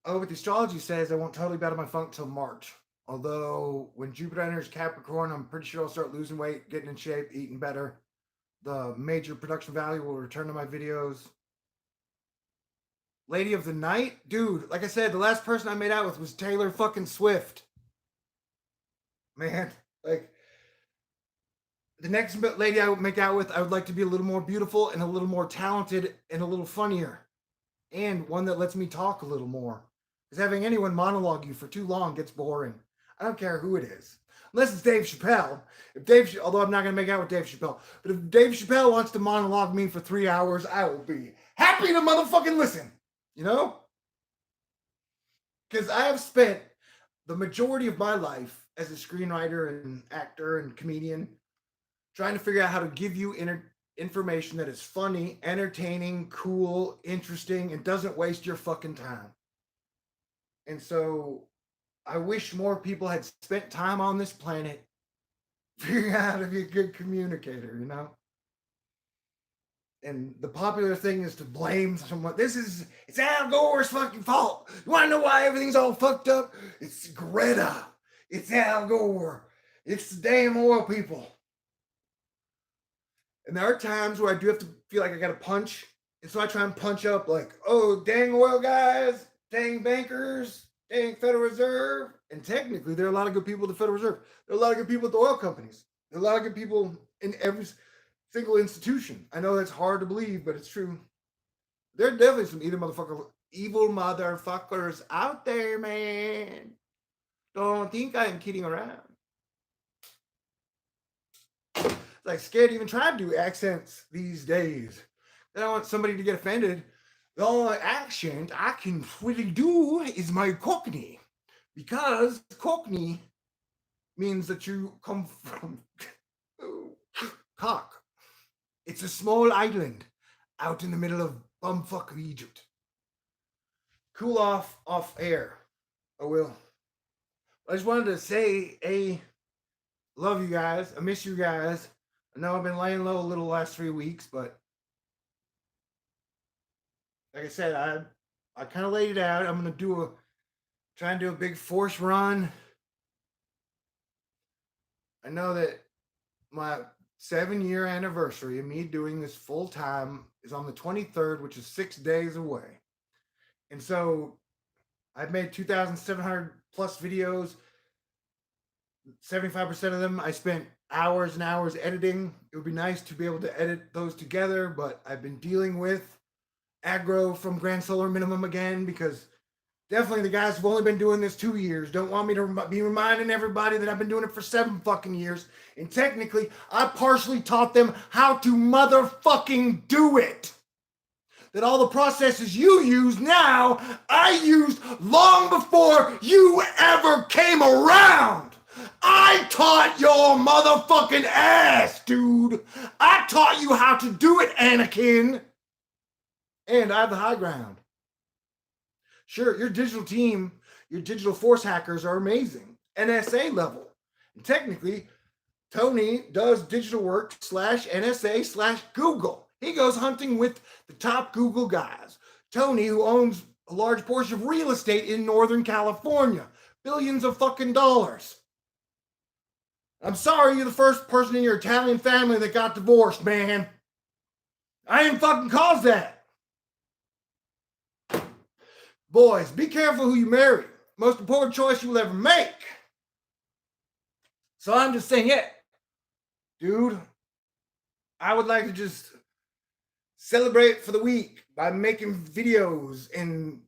Oh, but the astrology says I won't totally be out of my funk till March. Although when Jupiter enters Capricorn, I'm pretty sure I'll start losing weight, getting in shape, eating better. The major production value will return to my videos. Lady of the Night? Dude, like I said, the last person I made out with was Taylor fucking Swift. Man, like, the next lady I would make out with, I would like to be a little more beautiful and a little more talented and a little funnier. And one that lets me talk a little more. Because having anyone monologue you for too long gets boring. I don't care who it is. Unless it's Dave Chappelle. Although I'm not going to make out with Dave Chappelle. But if Dave Chappelle wants to monologue me for 3 hours, I will be happy to motherfucking listen. You know? Because I have spent the majority of my life as a screenwriter and actor and comedian trying to figure out how to give you information that is funny, entertaining, cool, interesting, and doesn't waste your fucking time. And so I wish more people had spent time on this planet figuring out how to be a good communicator, you know? And the popular thing is to blame someone. It's Al Gore's fucking fault. You want to know why everything's all fucked up? It's Greta. It's Al Gore. It's the damn oil people. And there are times where I do have to feel like I got to punch. And so I try and punch up like, oh, dang oil guys, dang bankers, dang Federal Reserve. And technically, there are a lot of good people at the Federal Reserve. There are a lot of good people at the oil companies. There are a lot of good people in every single institution. I know that's hard to believe, but it's true. There are definitely some evil motherfuckers out there, man. Don't think I'm kidding around. Like scared to even try to do accents these days. I don't want somebody to get offended. The only accent I can really do is my Cockney. Because Cockney means that you come from cock. It's a small island out in the middle of bumfuck Egypt. Cool off air. I will. I just wanted to say, love you guys. I miss you guys. I know I've been laying low a little the last 3 weeks, but like I said, I kind of laid it out. I'm gonna try and do a big force run. I know that my 7-year anniversary of me doing this full time is on the 23rd, which is 6 days away. And so I've made 2,700 plus videos. 75% of them I spent hours and hours editing. It would be nice to be able to edit those together, but I've been dealing with aggro from Grand Solar Minimum again because definitely the guys who've only been doing this 2 years don't want me to be reminding everybody that I've been doing it for 7 fucking years. And technically, I partially taught them how to motherfucking do it. That all the processes you use now, I used long before you ever came around. I taught your motherfucking ass, dude. I taught you how to do it, Anakin. And I have the high ground. Sure, your digital team, your digital force hackers are amazing. NSA level. And technically, Tony does digital work /NSA/Google. He goes hunting with the top Google guys. Tony, who owns a large portion of real estate in Northern California. Billions of fucking dollars. I'm sorry you're the first person in your Italian family that got divorced, man. I didn't fucking cause that. Boys, be careful who you marry. Most important choice you will ever make. So I'm just saying it. Dude, I would like to just celebrate for the week by making videos and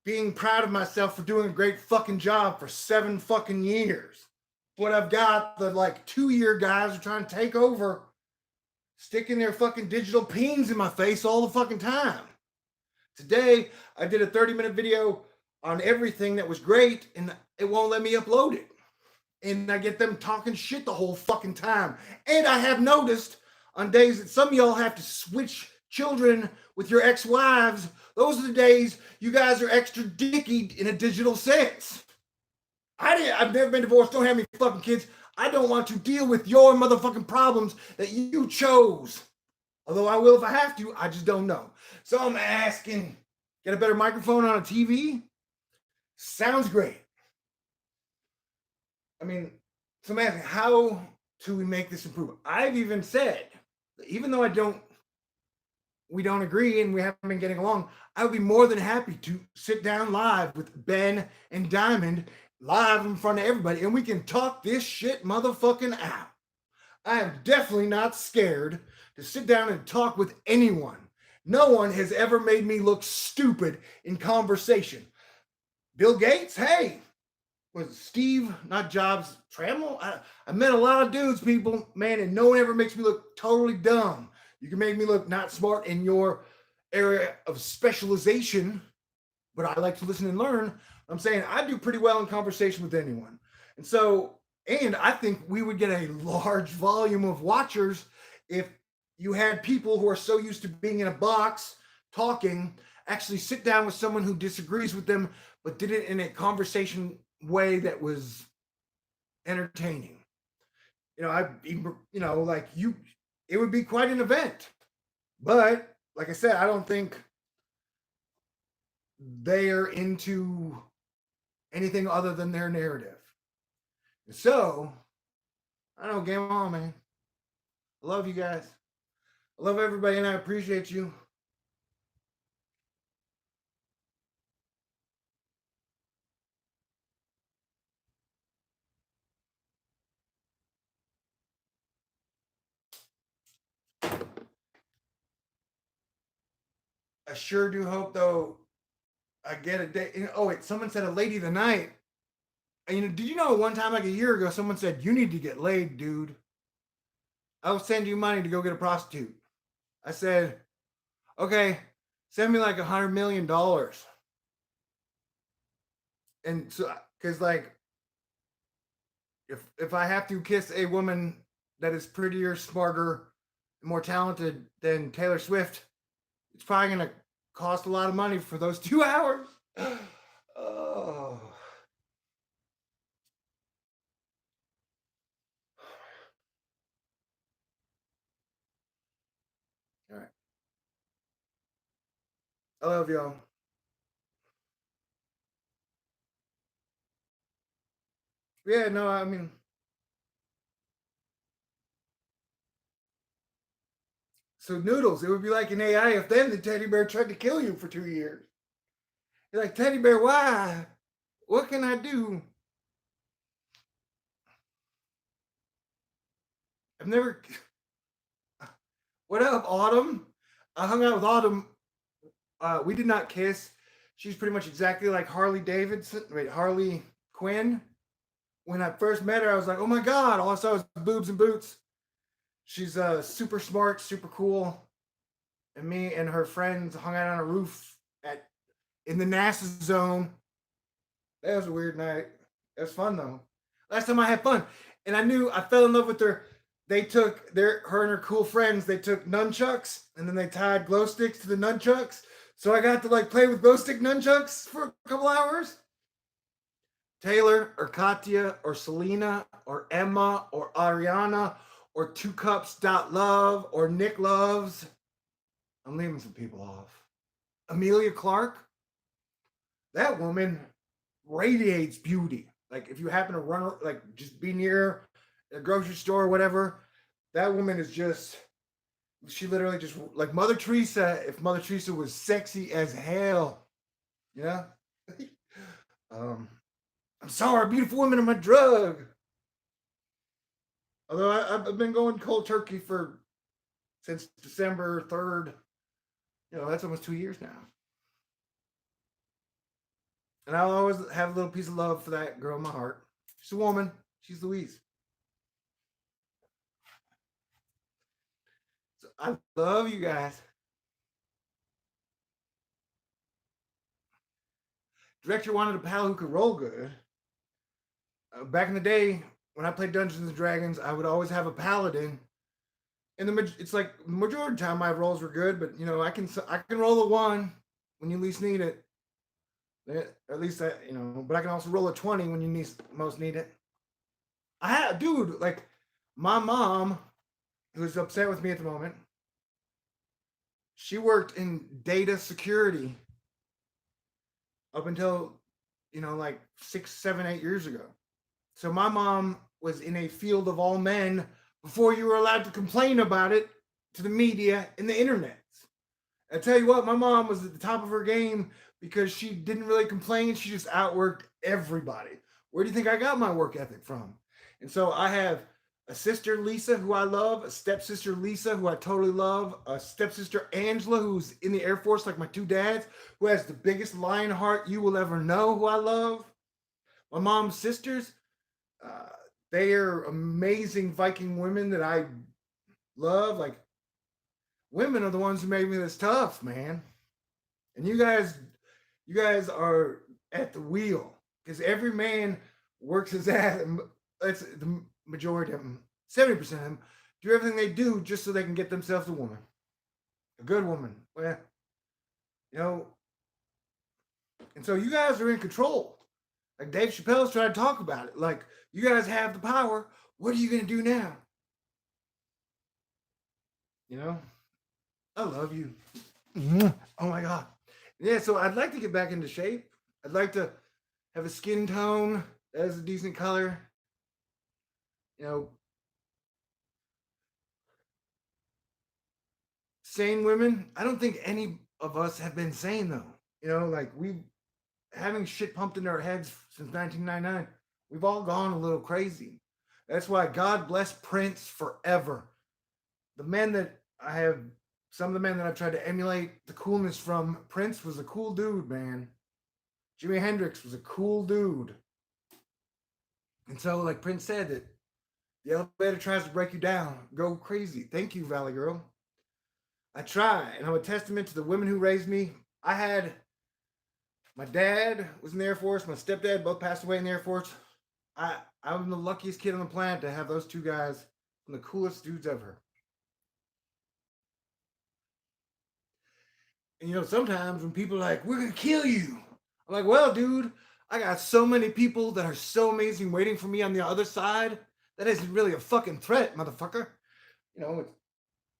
being proud of myself for doing a great fucking job for 7 fucking years. What I've got, the like 2-year guys are trying to take over, sticking their fucking digital peens in my face all the fucking time. Today, I did a 30-minute video on everything that was great, and it won't let me upload it. And I get them talking shit the whole fucking time. And I have noticed on days that some of y'all have to switch children with your ex-wives, those are the days you guys are extra dicky in a digital sense. I've never been divorced, don't have any fucking kids. I don't want to deal with your motherfucking problems that you chose. Although I will if I have to, I just don't know. So I'm asking, get a better microphone on a TV? Sounds great. I mean, so I'm asking, how do we make this improve? I've even said, even though we don't agree and we haven't been getting along, I would be more than happy to sit down live with Ben and Diamond live in front of everybody and we can talk this shit motherfucking out. I am definitely not scared to sit down and talk with anyone. No one has ever made me look stupid in conversation. Bill Gates, hey, was Steve, not Jobs, Trammell? I met a lot of dudes, people, man, and no one ever makes me look totally dumb. You can make me look not smart in your area of specialization, but I like to listen and learn. I'm saying I do pretty well in conversation with anyone. And so, and I think we would get a large volume of watchers if you had people who are so used to being in a box talking, actually sit down with someone who disagrees with them, but did it in a conversation way that was entertaining. It would be quite an event. But like I said, I don't think they are into anything other than their narrative. So, I don't know, game on, man. I love you guys. I love everybody and I appreciate you. I sure do hope, though, I get a day. Oh, wait, someone said a lady tonight. Did you know one time, like a year ago, someone said, you need to get laid, dude. I'll send you money to go get a prostitute. I said, okay, send me like $100 million. And so, because like, if I have to kiss a woman that is prettier, smarter, more talented than Taylor Swift, it's probably going to cost a lot of money for those 2 hours. Oh. All right. I love y'all. Yeah, no, I mean, so Noodles, it would be like an AI if then the teddy bear tried to kill you for 2 years. You're like, teddy bear, why? What can I do? I've never. What up, Autumn? I hung out with Autumn. We did not kiss. She's pretty much exactly like Harley Quinn. When I first met her, I was like, oh my God, all I saw was boobs and boots. She's super smart, super cool. And me and her friends hung out on a roof in the NASA zone. That was a weird night. It was fun though. Last time I had fun. And I fell in love with her. They took her and her cool friends, they took nunchucks and then they tied glow sticks to the nunchucks. So I got to like play with glow stick nunchucks for a couple hours. Taylor or Katya or Selena or Emma or Ariana or Two Cups Love or Nick Loves. I'm leaving some people off. Amelia Clark. That woman radiates beauty. Like if you happen to run, like just be near a grocery store or whatever, that woman is just She literally just like Mother Teresa. If Mother Teresa was sexy as hell, yeah. um, I'm sorry, beautiful women are my drug. Although I've been going cold turkey for since December 3rd. That's almost 2 years now. And I'll always have a little piece of love for that girl in my heart. She's a woman. She's Louise. So I love you guys. Director wanted a pal who could roll good. Back in the day, when I played Dungeons and Dragons, I would always have a paladin. And it's like the majority of the time my rolls were good, but I can roll a 1 when you least need it. At least but I can also roll a 20 when you most need it. Dude, like my mom, who's upset with me at the moment, she worked in data security up until like 6, 7, 8 years ago. So my mom was in a field of all men before you were allowed to complain about it to the media and the internet. I tell you what, my mom was at the top of her game because she didn't really complain. She just outworked everybody. Where do you think I got my work ethic from? And so I have a sister, Lisa, who I love, a stepsister, Lisa, who I totally love, a stepsister, Angela, who's in the Air Force like my 2 dads, who has the biggest lion heart you will ever know, who I love. My mom's sisters, they are amazing Viking women that I love. Like, women are the ones who made me this tough, man. And you guys are at the wheel because every man works his ass. That's the majority of them, 70% of them do everything they do just so they can get themselves a woman, a good woman. Well, and so you guys are in control. Like Dave Chappelle's trying to talk about it. Like, you guys have the power. What are you gonna do now? I love you. Oh my god. Yeah, so I'd like to get back into shape. I'd like to have a skin tone that is a decent color. Sane women. I don't think any of us have been sane though. Like we having shit pumped into our heads since 1999. We've all gone a little crazy. That's why God bless Prince forever. The men that I have, some of the men that I've tried to emulate the coolness from, Prince was a cool dude, man. Jimi Hendrix was a cool dude. And so, like Prince said, that the elevator tries to break you down. Go crazy. Thank you, Valley Girl. I try, and I'm a testament to the women who raised me. My dad was in the Air Force. My stepdad both passed away in the Air Force. I'm the luckiest kid on the planet to have those 2 guys, and the coolest dudes ever. And sometimes when people are like, we're gonna kill you, I'm like, well, dude, I got so many people that are so amazing waiting for me on the other side. That isn't really a fucking threat, motherfucker. It's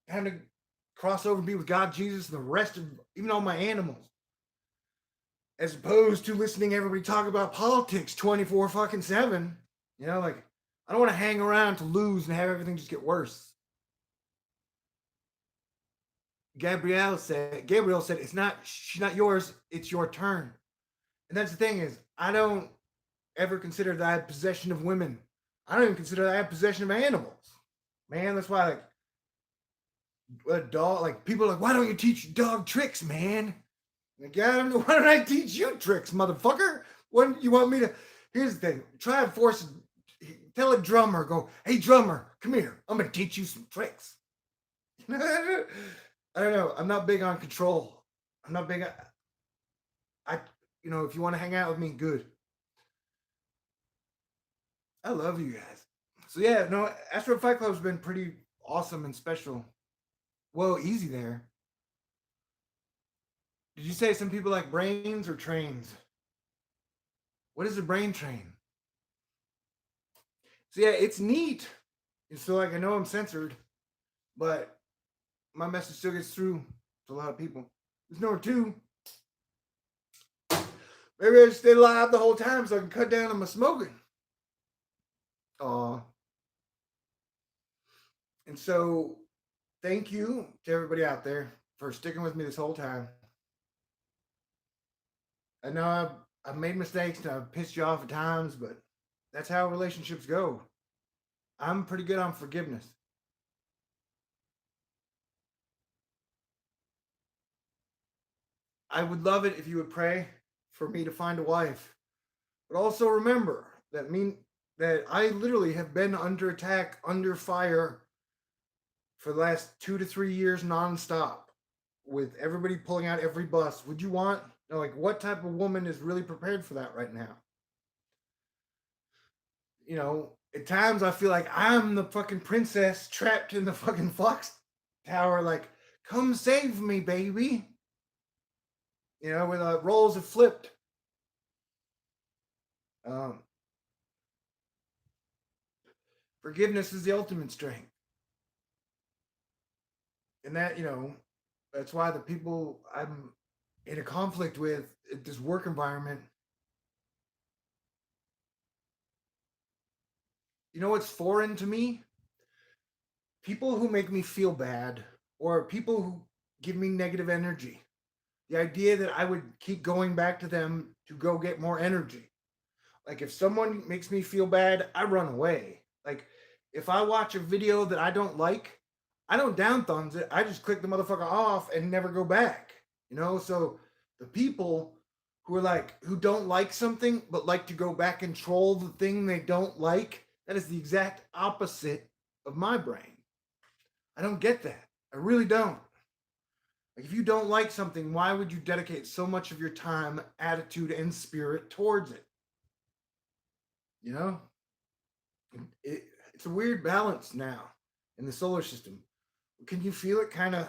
having to cross over and be with God, Jesus, and the rest of even all my animals. As opposed to listening to everybody talk about politics 24 fucking 7. Like, I don't want to hang around to lose and have everything just get worse. Gabrielle said, she's not yours, it's your turn. And that's the thing is, I don't ever consider that I have possession of women. I don't even consider that I have possession of animals. Man, that's why, like, a dog, like, people are like, why don't you teach dog tricks, man? Like, why don't I teach you tricks, motherfucker? What you want me to? Here's the thing. Try and tell a drummer, go, hey, drummer, come here. I'm going to teach you some tricks. I don't know. I'm not big on control. I'm not big on, if you want to hang out with me, good. I love you guys. So yeah, no, Asteroid Fight Club's been pretty awesome and special. Whoa, easy there. Did you say some people like brains or trains? What is a brain train? So yeah, it's neat. And so like I know I'm censored, but my message still gets through to a lot of people. There's number 2. Maybe I just stay live the whole time so I can cut down on my smoking. And so Thank you to everybody out there for sticking with me this whole time. I know I've made mistakes and I've pissed you off at times, but that's how relationships go. I'm pretty good on forgiveness. I would love it if you would pray for me to find a wife. But also remember that I literally have been under attack, under fire for the last 2 to 3 years nonstop, with everybody pulling out every bus. Would you want, like, what type of woman is really prepared for that right now? At times I feel like I'm the fucking princess trapped in the fucking fox tower, like, come save me, baby. When the roles have flipped. Um, Forgiveness is the ultimate strength. And that's why the people I'm in a conflict with at this work environment, what's foreign to me? People who make me feel bad, or people who give me negative energy. The idea that I would keep going back to them to go get more energy. Like, if someone makes me feel bad, I run away. Like, if I watch a video that I don't like, I don't down thumbs it. I just click the motherfucker off and never go back. So the people who don't like something but like to go back and troll the thing they don't like, that is the exact opposite of my brain. I don't get that. I really don't. Like, if you don't like something, why would you dedicate so much of your time, attitude, and spirit towards it? You know? It's a weird balance now in the solar system. Can you feel it? Kind of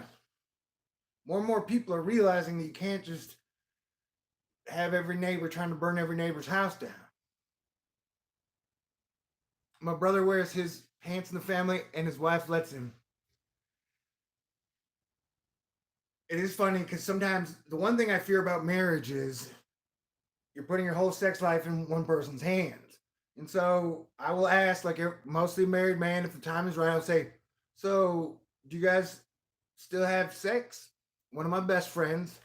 more and more people are realizing that you can't just have every neighbor trying to burn every neighbor's house down. My brother wears his pants in the family and his wife lets him. It is funny because sometimes the one thing I fear about marriage is you're putting your whole sex life in one person's hands. And so I will ask, like a mostly married man, if the time is right, I'll say, so do you guys still have sex? One of my best friends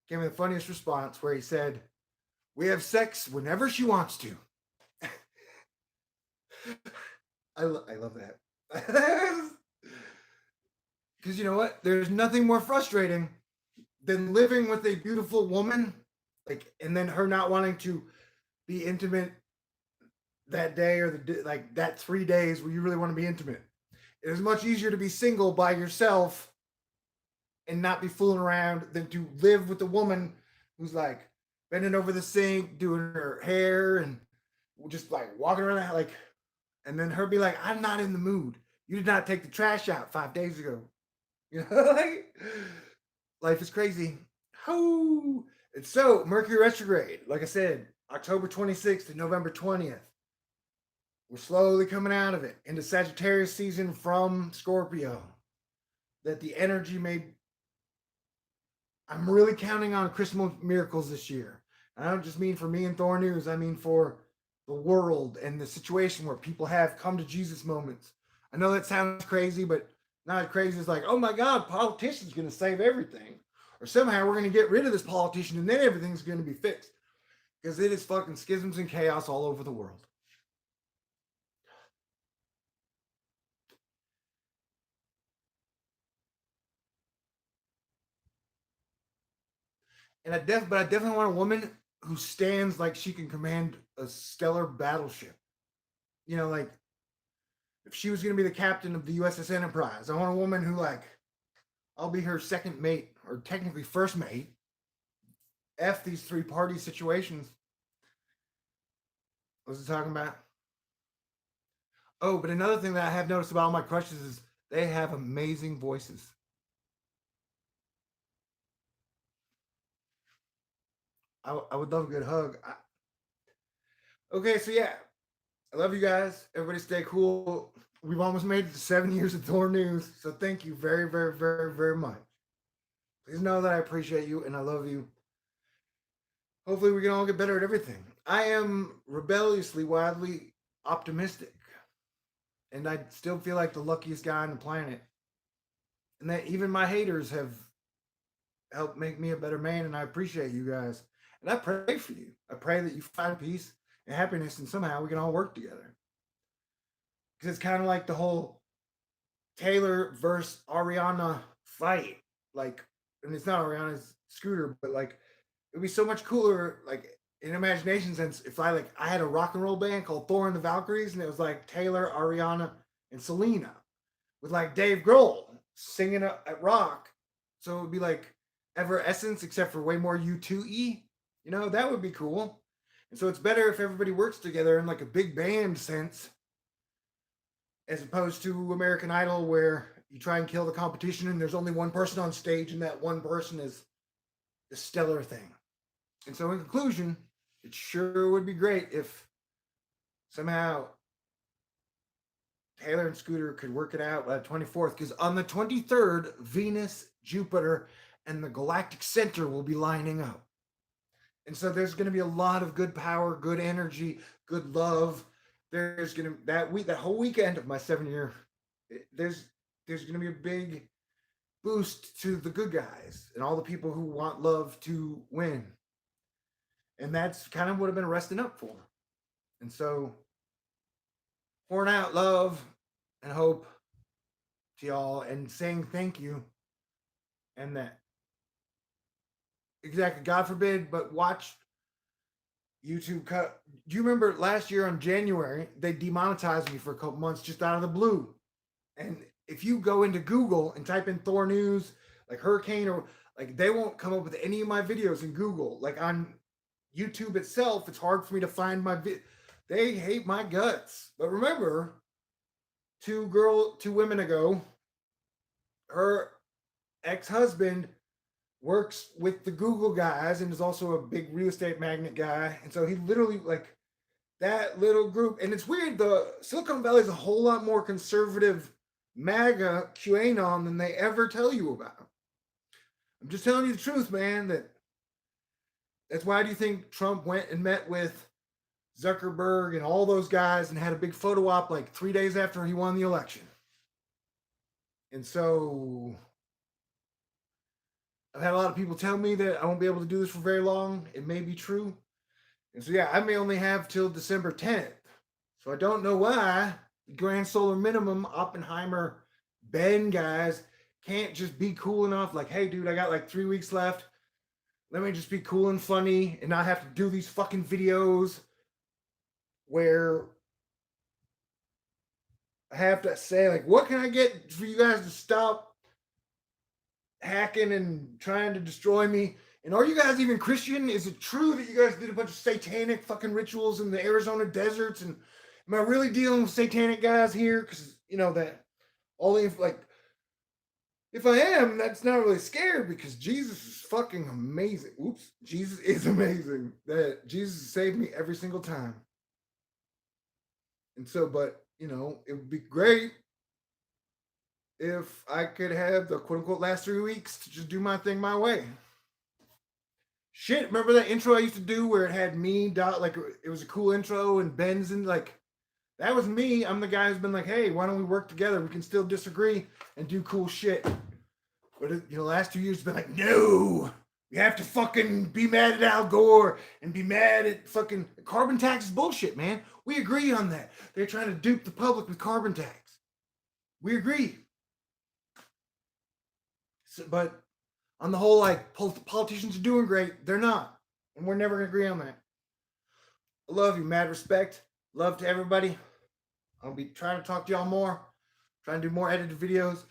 gave me the funniest response where he said, we have sex whenever she wants to. I love that. Because you know what? There's nothing more frustrating than living with a beautiful woman, like, and then her not wanting to be intimate that day or that 3 days where you really want to be intimate. It is much easier to be single by yourself and not be fooling around than to live with a woman who's like bending over the sink, doing her hair, and just like walking around like, and then her be like, I'm not in the mood. You did not take the trash out 5 days ago. Like, life is crazy. Oh, it's so Mercury retrograde. Like I said, October 26th to November 20th. We're slowly coming out of it into Sagittarius season from Scorpio. That the energy may. I'm really counting on Christmas miracles this year. I don't just mean for me and Thor News. I mean for the world and the situation where people have come to Jesus moments. I know that sounds crazy, but not as crazy as like, oh my God, politician's going to save everything. Or somehow we're going to get rid of this politician and then everything's going to be fixed. Because it is fucking schisms and chaos all over the world. And I definitely want a woman who stands like she can command a stellar battleship. Like if she was going to be the captain of the USS Enterprise, I want a woman who I'll be her second mate or technically first mate. F these three party situations. What was I talking about? Oh, but another thing that I have noticed about all my crushes is they have amazing voices. I would love a good hug. Okay, so yeah, I love you guys. Everybody stay cool. We've almost made it to 7 years of Thor News, so thank you very, very, very, very much. Please know that I appreciate you and I love you. Hopefully, we can all get better at everything. I am rebelliously, wildly optimistic, and I still feel like the luckiest guy on the planet. and that even my haters have helped make me a better man, and I appreciate you guys. And I pray for you. I pray that you find peace and happiness, and somehow we can all work together. Because it's kind of like the whole Taylor versus Ariana fight. Like, and it's not Ariana's Scooter, but like, it'd be so much cooler, like in imagination sense, if I had a rock and roll band called Thor and the Valkyries, and it was like Taylor, Ariana, and Selena, with like Dave Grohl singing at rock. So it would be like Ever Essence, except for way more U2E. You know, that would be cool. And so it's better if everybody works together in like a big band sense, as opposed to American Idol, where you try and kill the competition and there's only one person on stage, and that one person is the stellar thing. And so, in conclusion, it sure would be great if somehow Taylor and Scooter could work it out by the 24th, because on the 23rd, Venus, Jupiter, and the galactic center will be lining up. And so there's going to be a lot of good power, good energy, good love. There's going to that whole weekend of my 7 year, there's going to be a big boost to the good guys and all the people who want love to win. And that's kind of what I've been resting up for. And so, pouring out love and hope to y'all, and saying thank you. And that, exactly, God forbid, but watch YouTube cut. Do you remember last year on January, they demonetized me for a couple months just out of the blue? And if you go into Google and type in Thor News, like Hurricane, or like, they won't come up with any of my videos in Google. Like on YouTube itself, it's hard for me to find my They hate my guts. But remember, two women ago, her ex-husband works with the Google guys and is also a big real estate magnate guy. And so he literally, like, that little group, and it's weird, the Silicon Valley is a whole lot more conservative MAGA QAnon than they ever tell you about. I'm just telling you the truth, man. That's why do you think Trump went and met with Zuckerberg and all those guys and had a big photo op like 3 days after he won the election? And so I've had a lot of people tell me that I won't be able to do this for very long. It may be true. And so, yeah, I may only have till December 10th. So I don't know why the Grand Solar Minimum, Oppenheimer, Ben guys can't just be cool enough. Like, hey, dude, I got like 3 weeks left. Let me just be cool and funny and not have to do these fucking videos where I have to say, like, what can I get for you guys to stop hacking and trying to destroy me? And are you guys even Christian? Is it true that you guys did a bunch of satanic fucking rituals in the Arizona deserts? And am I really dealing with satanic guys here? Because, you know, that only if I am, that's not really scared, because Jesus is fucking amazing. Oops. Jesus is amazing. That Jesus saved me every single time. And so, but, you know, it would be great if I could have the quote unquote last 3 weeks to just do my thing my way. Shit, remember that intro I used to do where it had me, like, it was a cool intro, and Ben's in, like, that was me. I'm the guy who's been like, hey, why don't we work together? We can still disagree and do cool shit. But, you know, last 2 years, it's been like, no, we have to fucking be mad at Al Gore and be mad at fucking carbon tax is bullshit, man. We agree on that. They're trying to dupe the public with carbon tax. We agree. So, but on the whole, like, politicians are doing great. They're not. And we're never going to agree on that. I love you. Mad respect. Love to everybody. I'll be trying to talk to y'all more. Trying to do more edited videos.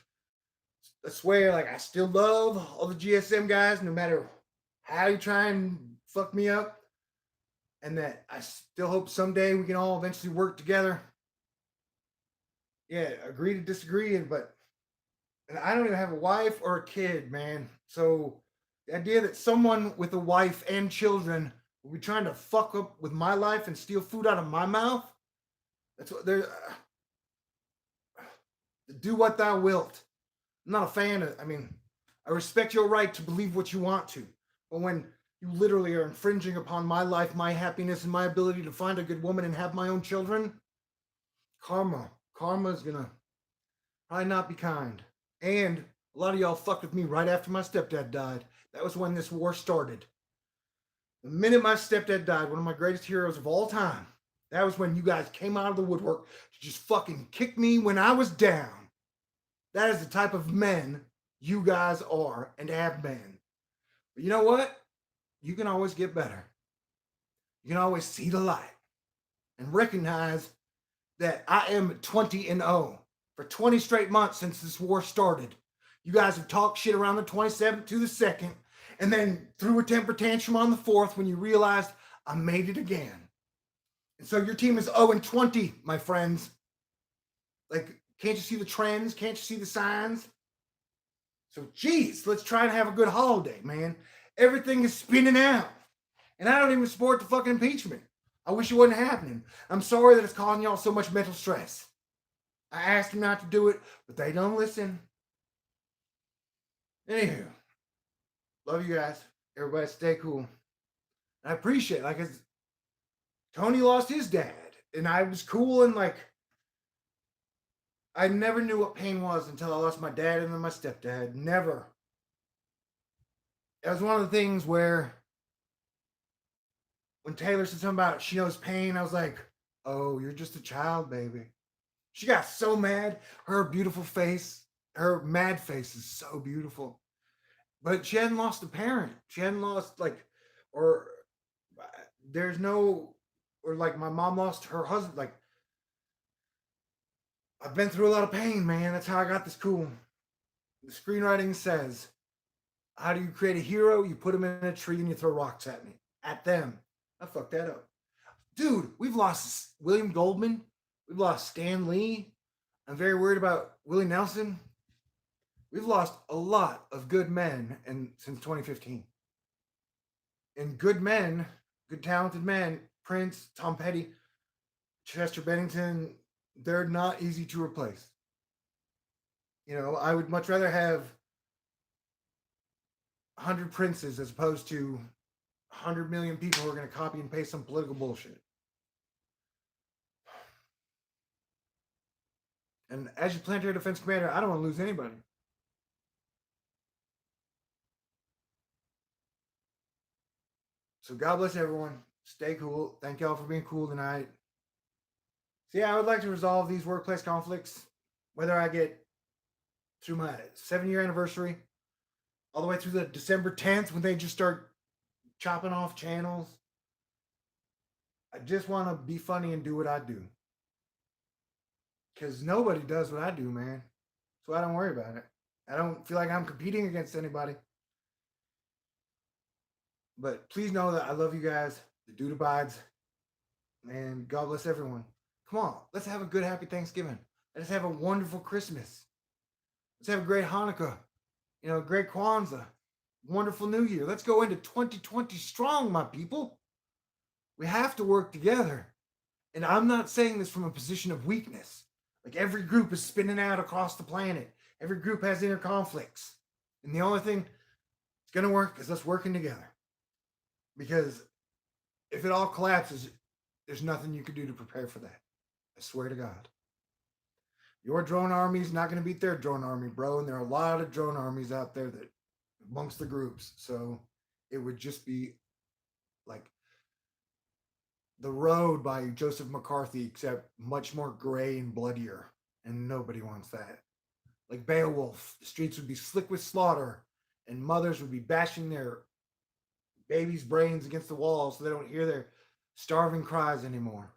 I swear, like, I still love all the GSM guys, no matter how you try and fuck me up. And that I still hope someday we can all eventually work together. Yeah, agree to disagree, but and I don't even have a wife or a kid, man. So the idea that someone with a wife and children will be trying to fuck up with my life and steal food out of my mouth, that's what they're. Do what thou wilt. I'm not a fan of, I respect your right to believe what you want to. But when you literally are infringing upon my life, my happiness, and my ability to find a good woman and have my own children, karma is going to probably not be kind. And A lot of y'all fucked with me right after my stepdad died. That was when this war started. The minute my stepdad died, one of my greatest heroes of all time, that was when you guys came out of the woodwork to just fucking kick me when I was down. That is the type of men you guys are and have been. But you know what? You can always get better. You can always see the light and recognize that I am 20-0 for 20 straight months since this war started. You guys have talked shit around the 27th to the 2nd, and then threw a temper tantrum on the 4th when you realized I made it again. And so your team is 0-20, my friends. Like, can't you see the trends? Can't you see the signs? So, geez, let's try and have a good holiday, man. Everything is spinning out. And I don't even support the fucking impeachment. I wish it wasn't happening. I'm sorry that it's causing y'all so much mental stress. I asked them not to do it, but they don't listen. Anywho, love you guys. Everybody stay cool. I appreciate it. Like, Tony lost his dad, and I was cool, and like, I never knew what pain was until I lost my dad and then my stepdad. Never. It was one of the things where when Taylor said something about she knows pain, I was like, oh, you're just a child, baby. She got so mad. Her beautiful face, her mad face is so beautiful. But she hadn't lost a parent. She hadn't lost, like, or there's no, or like my mom lost her husband. Like, I've been through a lot of pain, man. That's how I got this cool. The screenwriting says, how do you create a hero? You put them in a tree and you throw rocks at me. At them. I fucked that up. Dude, we've lost William Goldman. We've lost Stan Lee. I'm very worried about Willie Nelson. We've lost a lot of good men since 2015. And good men, good talented men, Prince, Tom Petty, Chester Bennington, they're not easy to replace. You know, I would much rather have 100 princes as opposed to 100 million people who are going to copy and paste some political bullshit. And as your planetary defense commander, I don't want to lose anybody. So God bless everyone. Stay cool. Thank y'all for being cool tonight. So yeah, I would like to resolve these workplace conflicts, whether I get through my 7-year anniversary, all the way through the December 10th when they just start chopping off channels. I just want to be funny and do what I do. Because nobody does what I do, man. So I don't worry about it. I don't feel like I'm competing against anybody. But please know that I love you guys. The dude abides. And God bless everyone. Come on, let's have a good, happy Thanksgiving. Let's have a wonderful Christmas. Let's have a great Hanukkah. You know, great Kwanzaa. Wonderful New Year. Let's go into 2020 strong, my people. We have to work together. And I'm not saying this from a position of weakness. Like, every group is spinning out across the planet. Every group has inner conflicts. And the only thing that's going to work is us working together. Because if it all collapses, there's nothing you can do to prepare for that. I swear to God. Your drone army is not going to beat their drone army, bro. And there are a lot of drone armies out there that amongst the groups. So it would just be like The Road by Joseph McCarthy, except much more gray and bloodier. And nobody wants that. Like Beowulf, the streets would be slick with slaughter, and mothers would be bashing their babies' brains against the wall so they don't hear their starving cries anymore.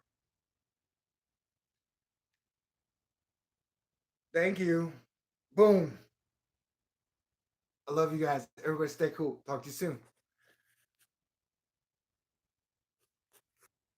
Thank you. Boom. I love you guys. Everybody stay cool. Talk to you soon.